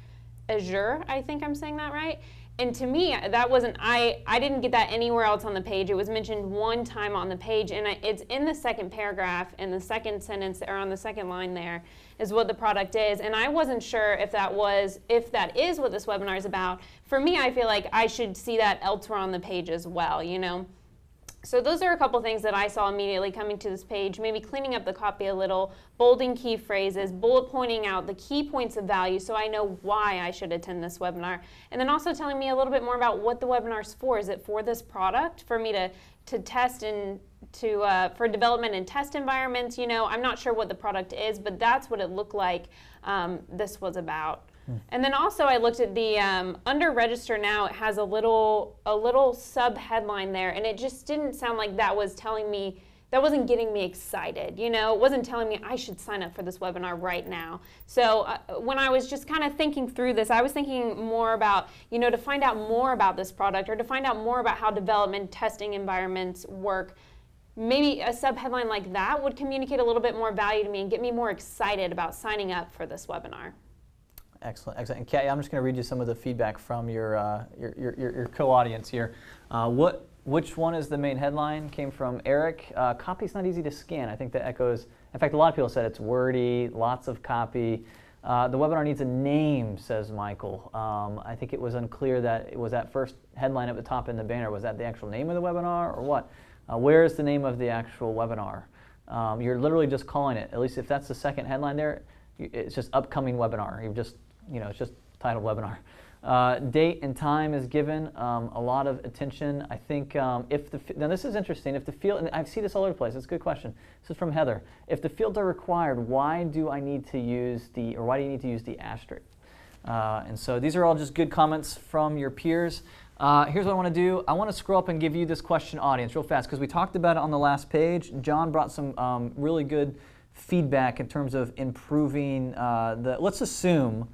Azure, I think I'm saying that right. And to me, that wasn't, I didn't get that anywhere else on the page. It was mentioned one time on the page, and it's in the second paragraph, in the second sentence, or on the second line there, is what the product is. And I wasn't sure if that is what this webinar is about. For me, I feel like I should see that elsewhere on the page as well, So those are a couple things that I saw immediately coming to this page, maybe cleaning up the copy a little, bolding key phrases, bullet pointing out the key points of value so I know why I should attend this webinar, and then also telling me a little bit more about what the webinar is for. Is it for this product, for me to test and for development and test environments? I'm not sure what the product is, but that's what it looked like this was about. And then also I looked at the under register now. It has a little sub headline there, and it just didn't sound like that was telling me, that wasn't getting me excited. It wasn't telling me I should sign up for this webinar right now. So when I was just kind of thinking through this, I was thinking more about, to find out more about this product, or to find out more about how development testing environments work. Maybe a sub headline like that would communicate a little bit more value to me and get me more excited about signing up for this webinar. Excellent, excellent. And Katya, I'm just going to read you some of the feedback from your co-audience here. Which one is the main headline? Came from Eric. Copy's not easy to scan. I think that echoes. In fact, a lot of people said it's wordy, lots of copy. The webinar needs a name, says Michael. I think it was unclear that it was that first headline at the top in the banner. Was that the actual name of the webinar, or what? Where is the name of the actual webinar? You're literally just calling it. At least if that's the second headline there, it's just upcoming webinar. You've just it's just titled webinar. Date and time is given a lot of attention. I think now this is interesting. If the field, and I see this all over the place. It's a good question. This is from Heather. If the fields are required, why do you need to use the asterisk? And so these are all just good comments from your peers. Here's what I want to do. I want to scroll up and give you this question, audience, real fast, because we talked about it on the last page. John brought some really good feedback in terms of improving let's assume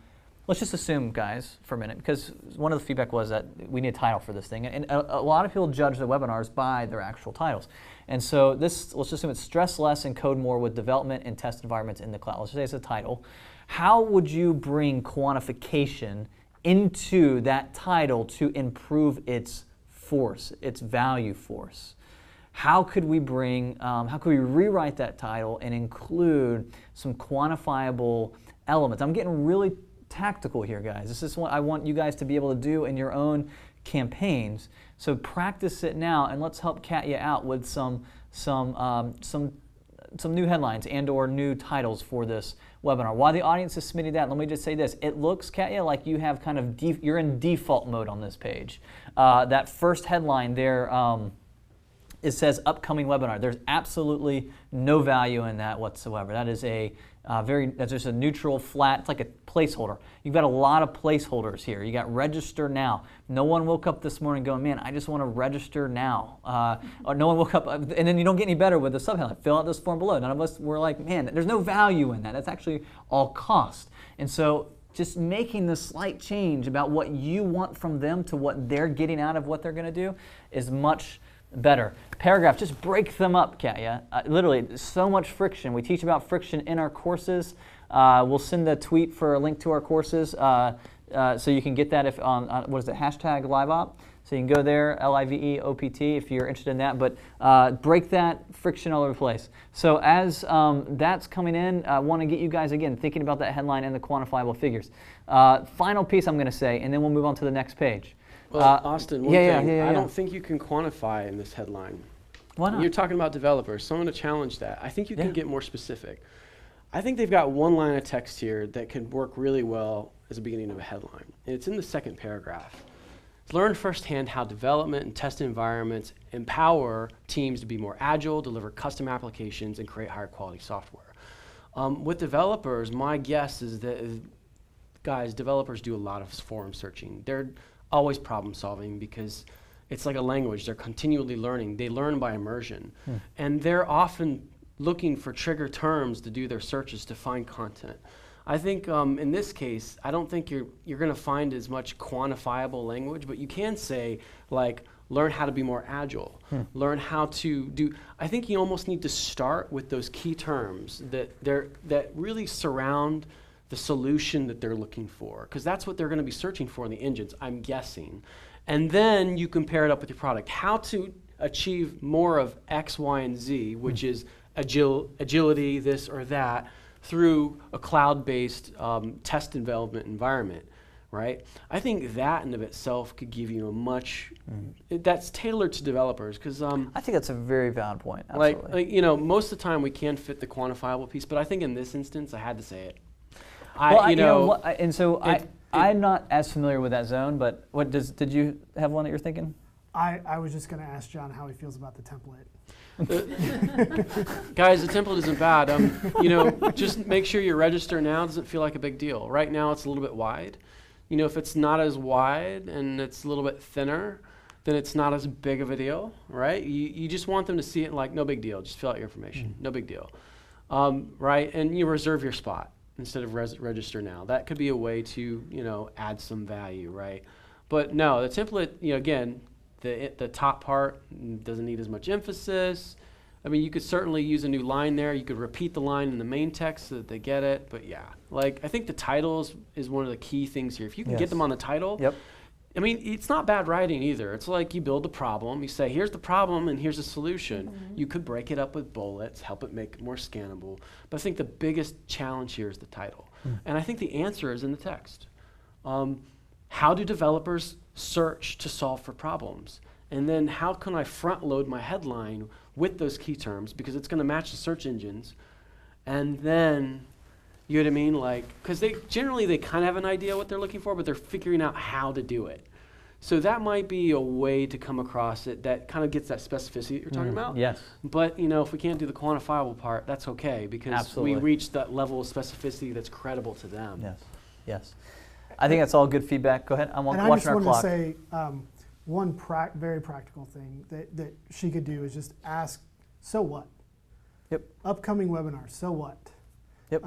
let's just assume, guys, for a minute, because one of the feedback was that we need a title for this thing, and a lot of people judge their webinars by their actual titles. And so let's just assume it's stress less and code more with development and test environments in the cloud. Let's just say it's a title. How would you bring quantification into that title to improve its force, its value force? How could we rewrite that title and include some quantifiable elements? I'm getting really tactical here, guys. This is what I want you guys to be able to do in your own campaigns. So practice it now, and let's help Katya out with some new headlines and/or new titles for this webinar. While the audience is submitting that, let me just say this: it looks, Katya, like you have kind of you're in default mode on this page. That first headline there. It says upcoming webinar. There's absolutely no value in that whatsoever. That is that's just a neutral, flat, it's like a placeholder. You've got a lot of placeholders here. You got register now. No one woke up this morning going, man, I just want to register now. Or no one woke up, and then you don't get any better with the subheadline. Fill out this form below. None of us were like, man, there's no value in that. That's actually all cost. And so just making the slight change about what you want from them to what they're getting out of what they're going to do is much better. Paragraphs, just break them up, Katya. Literally, so much friction. We teach about friction in our courses. We'll send a tweet for a link to our courses, so you can get that if on what is it, hashtag LiveOp. So you can go there, LIVEOPT, if you're interested in that. But break that friction all over the place. So as that's coming in, I want to get you guys, again, thinking about that headline and the quantifiable figures. Final piece I'm going to say, and then we'll move on to the next page. Well, Austin, one thing, I don't think you can quantify in this headline. Why not? You're talking about developers, so I'm going to challenge that. I think you can get more specific. I think they've got one line of text here that could work really well as a beginning of a headline, and it's in the second paragraph. It's learn firsthand how development and test environments empower teams to be more agile, deliver custom applications, and create higher quality software. With developers, my guess is that, guys, developers do a lot of forum searching. They're always problem solving because it's like a language. They're continually learning. They learn by immersion. And they're often looking for trigger terms to do their searches to find content. I think in this case, I don't think you're going to find as much quantifiable language, but you can say, like, learn how to be more agile, learn how to do. I think you almost need to start with those key terms that really surround the solution that they're looking for, because that's what they're going to be searching for in the engines, I'm guessing. And then you compare it up with your product. How to achieve more of X, Y, and Z, which is agility, this or that, through a cloud-based test development environment, right? I think that in of itself could give you a much, that's tailored to developers, because I think that's a very valid point, absolutely. Like, you know, most of the time we can fit the quantifiable piece, but I think in this instance, I had to say it. I'm not as familiar with that zone, but did you have one that you're thinking? I was just going to ask John how he feels about the template. Guys, the template isn't bad. You know, just make sure your register now doesn't feel like a big deal. Right now it's a little bit wide. You know, if it's not as wide and it's a little bit thinner, then it's not as big of a deal, right? You just want them to see it like, no big deal, just fill out your information, no big deal, right? And you reserve your spot instead of register now. That could be a way to, you know, add some value, right? But no, the template, you know, again, the top part doesn't need as much emphasis. I mean, you could certainly use a new line there. You could repeat the line in the main text so that they get it. But yeah, like, I think the title is one of the key things here. If you can get them on the title, I mean, it's not bad writing either. It's like you build a problem. You say, here's the problem and here's the solution. You could break it up with bullets, help it make it more scannable. But I think the biggest challenge here is the title. And I think the answer is in the text. How do developers search to solve for problems? And then how can I front load my headline with those key terms, because it's going to match the search engines. And then, you know what I mean? Like, because they kind of have an idea what they're looking for, but they're figuring out how to do it. So that might be a way to come across it that kind of gets that specificity you're talking about. Yes. But, you know, if we can't do the quantifiable part, that's okay, because we reach that level of specificity that's credible to them. Yes, yes. I think that's all good feedback. Go ahead. I'm watching our clock. And I just want to say one very practical thing that she could do is just ask, so what? Yep. Upcoming webinar, so what? Yep.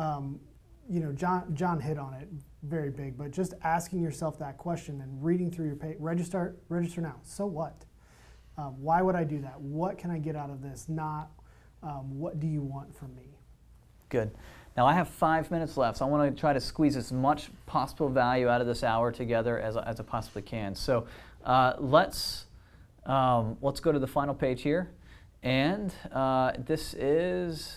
You know, John hit on it. very big, but just asking yourself that question and reading through your page, register now. So what? Why would I do that? What can I get out of this? Not what do you want from me? Good. Now I have 5 minutes left, so I want to try to squeeze as much possible value out of this hour together as I possibly can. So let's go to the final page here, and this is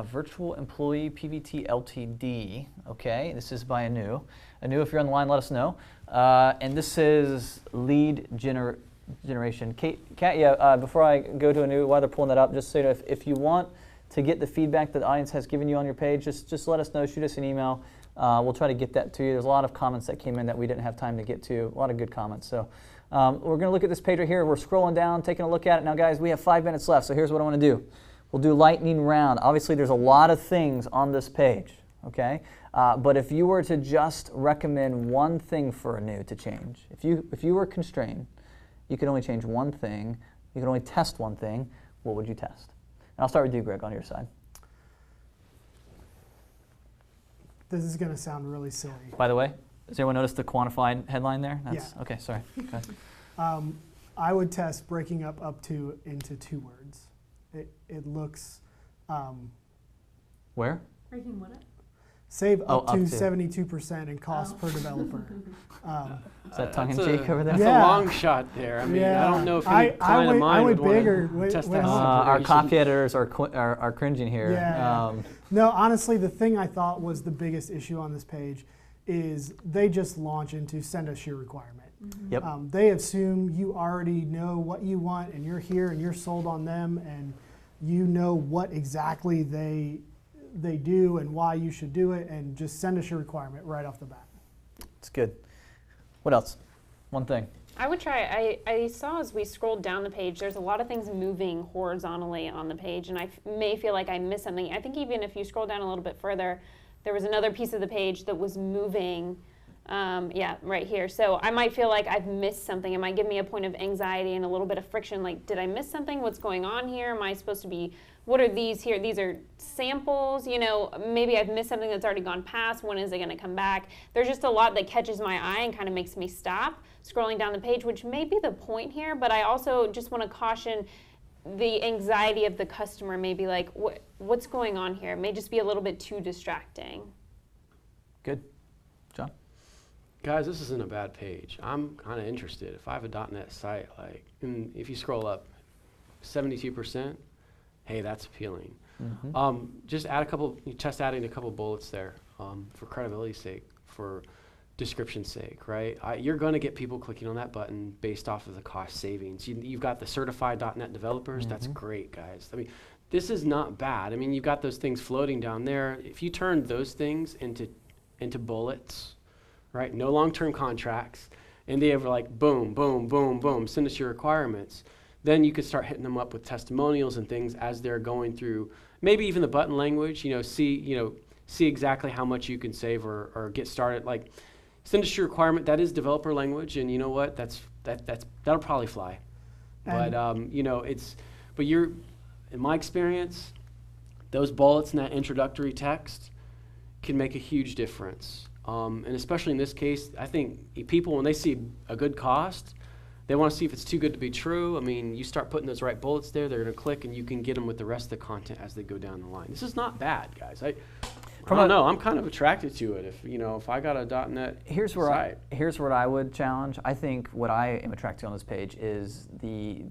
Virtual Employee PVT Ltd. Okay, this is by Anu. Anu, if you're on the line, let us know. And this is lead generation. Kat, before I go to Anu, while they're pulling that up, just so you know, if you want to get the feedback that the audience has given you on your page, just let us know, shoot us an email. We'll try to get that to you. There's a lot of comments that came in that we didn't have time to get to, a lot of good comments. So we're going to look at this page right here. We're scrolling down, taking a look at it. Now, guys, we have 5 minutes left, so here's what I want to do. We'll do lightning round. Obviously, there's a lot of things on this page, okay? But if you were to just recommend one thing for Anu to change, if you were constrained, you could only change one thing, you could only test one thing, what would you test? And I'll start with you, Greg, on your side. This is going to sound really silly. By the way, does anyone notice the quantified headline there? Yeah. Okay, sorry. Go ahead. I would test breaking up to into 2 words. It looks. Where? Breaking what up? Save up up to to. 72% in cost per developer. Is that tongue-in-cheek over there? That's Yeah. a long shot there. I mean, Yeah. I don't know if any client of mine would want to test that. Our separation. copy editors are cringing here. Yeah. No, honestly, the thing I thought was the biggest issue on this page is they just launch into send us your requirement. Yep. They assume you already know what you want and you're here and you're sold on them and you know what exactly they do and why you should do it, and just send us your requirement right off the bat. It's good. What else? One thing. I would try, I saw as we scrolled down the page, there's a lot of things moving horizontally on the page, and I may feel like I missed something. I think even if you scroll down a little bit further, there was another piece of the page that was moving, right here. So I might feel like I've missed something. It might give me a point of anxiety and a little bit of friction, like, did I miss something? What's going on here? Am I supposed to be, what are these here? These are samples, you know, maybe I've missed something that's already gone past. When is it going to come back? There's just a lot that catches my eye and kind of makes me stop scrolling down the page, which may be the point here, but I also just want to caution the anxiety of the customer. Maybe like, what's going on here? It may just be a little bit too distracting. Good. John? Guys, this isn't a bad page. I'm kind of interested. If I have a .NET site, like, if you scroll up 72%, hey, that's appealing. Mm-hmm. Just add test adding a couple bullets there for credibility's sake, for description's sake, right? You're going to get people clicking on that button based off of the cost savings. You've got the certified .NET developers. Mm-hmm. That's great, guys. I mean, this is not bad. I mean, you've got those things floating down there. If you turn those things into bullets, right? No long-term contracts, and they have like boom, boom, boom, boom, send us your requirements. Then you could start hitting them up with testimonials and things as they're going through, maybe even the button language, see exactly how much you can save or get started. Like, send us your requirement. That is developer language, and you know what? That'll probably fly. But in my experience, those bullets in that introductory text can make a huge difference. And especially in this case, I think people, when they see a good cost, they want to see if it's too good to be true. I mean, you start putting those right bullets there, they're going to click, and you can get them with the rest of the content as they go down the line. This is not bad, guys. I don't know. I'm kind of attracted to it. If I got a .NET Here's site. Here's what I would challenge. I think what I am attracted to on this page is the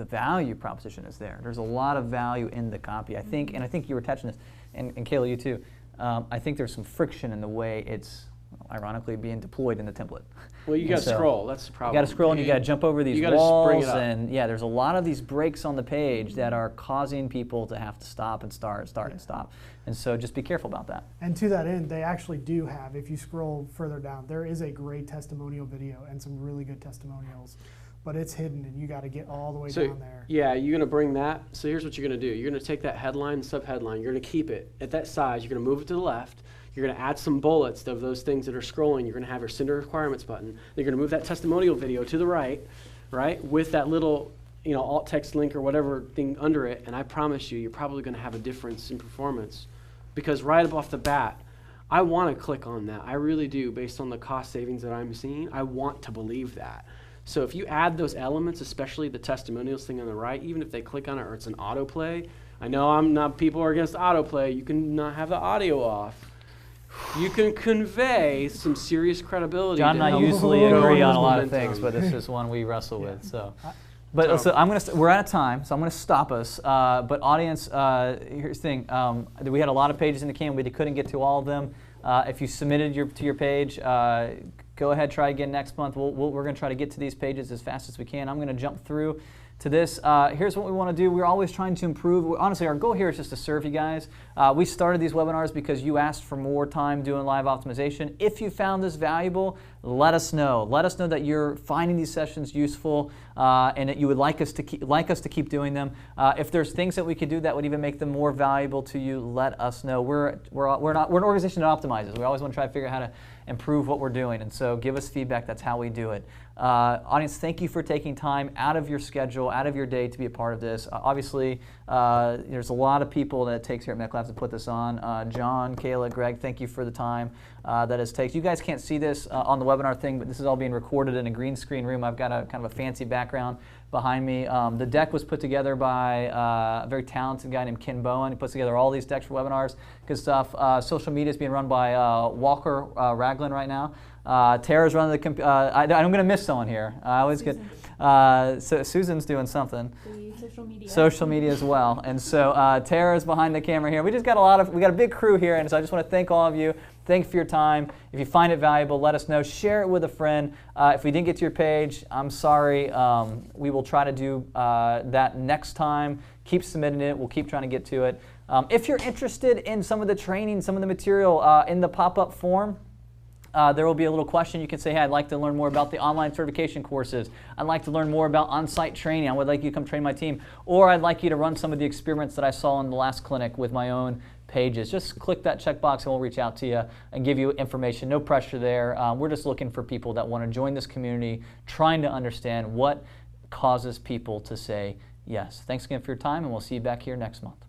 value proposition is there. There's a lot of value in the copy. I think you were touching this, and Kayla, you too. I think there's some friction in the way it's ironically being deployed in the template. Well, you got to scroll. That's the problem. You got to scroll and you got to jump over these You gotta walls, bring it up. and there's a lot of these breaks on the page that are causing people to have to stop and start and stop. And so just be careful about that. And to that end, they actually do have, if you scroll further down, there is a great testimonial video and some really good testimonials, but it's hidden and you got to get all the way down there. Yeah, you're going to bring that. So here's what you're going to do. You're going to take that headline and subheadline. You're going to keep it at that size. You're going to move it to the left. You're going to add some bullets of those things that are scrolling. You're going to have your send requirements button. Then you're going to move that testimonial video to the right, with that little alt text link or whatever thing under it. And I promise you're probably going to have a difference in performance, because right off the bat, I want to click on that. I really do, based on the cost savings that I'm seeing. I want to believe that. So if you add those elements, especially the testimonials thing on the right, even if they click on it or it's an autoplay, I know people are against autoplay. You can not have the audio off. You can convey some serious credibility. John and I usually go agree on a this lot of momentum. things, but it's just one we wrestle with. So, but so I'm we're out of time, so I'm going to stop us. But audience, here's the thing: we had a lot of pages in the can. We couldn't get to all of them. If you submitted to your page, go ahead, try again next month. We're going to try to get to these pages as fast as we can. I'm going to jump through to this. Here's what we want to do. We're always trying to improve. Honestly, our goal here is just to serve you guys. We started these webinars because you asked for more time doing live optimization. If you found this valuable, let us know. Let us know that you're finding these sessions useful and that you would like us to keep doing them. If there's things that we could do that would even make them more valuable to you, let us know. We're an organization that optimizes. We always want to try to figure out how to improve what we're doing, and so give us feedback. That's how we do it. Audience, thank you for taking time out of your schedule, out of your day to be a part of this. Obviously, there's a lot of people that it takes here at MECLABS to put this on. John, Kayla, Greg, thank you for the time that it takes. You guys can't see this on the webinar thing, but this is all being recorded in a green screen room. I've got a kind of a fancy background behind me. The deck was put together by a very talented guy named Ken Bowen. He puts together all these decks for webinars. Good stuff. Social media is being run by Walker Ragland right now. Tara's running the computer. I'm going to miss someone here. I always get. So Susan's doing something. Social media as well. And so Tara's behind the camera here. We just got we got a big crew here, and so I just want to thank all of you. Thank you for your time. If you find it valuable, let us know. Share it with a friend. If we didn't get to your page, I'm sorry. We will try to do that next time. Keep submitting it. We'll keep trying to get to it. If you're interested in some of the training, some of the material in the pop-up form, there will be a little question. You can say, hey, I'd like to learn more about the online certification courses. I'd like to learn more about on-site training. I would like you to come train my team. Or I'd like you to run some of the experiments that I saw in the last clinic with my own pages. Just click that checkbox and we'll reach out to you and give you information. No pressure there. We're just looking for people that want to join this community, trying to understand what causes people to say yes. Thanks again for your time, and we'll see you back here next month.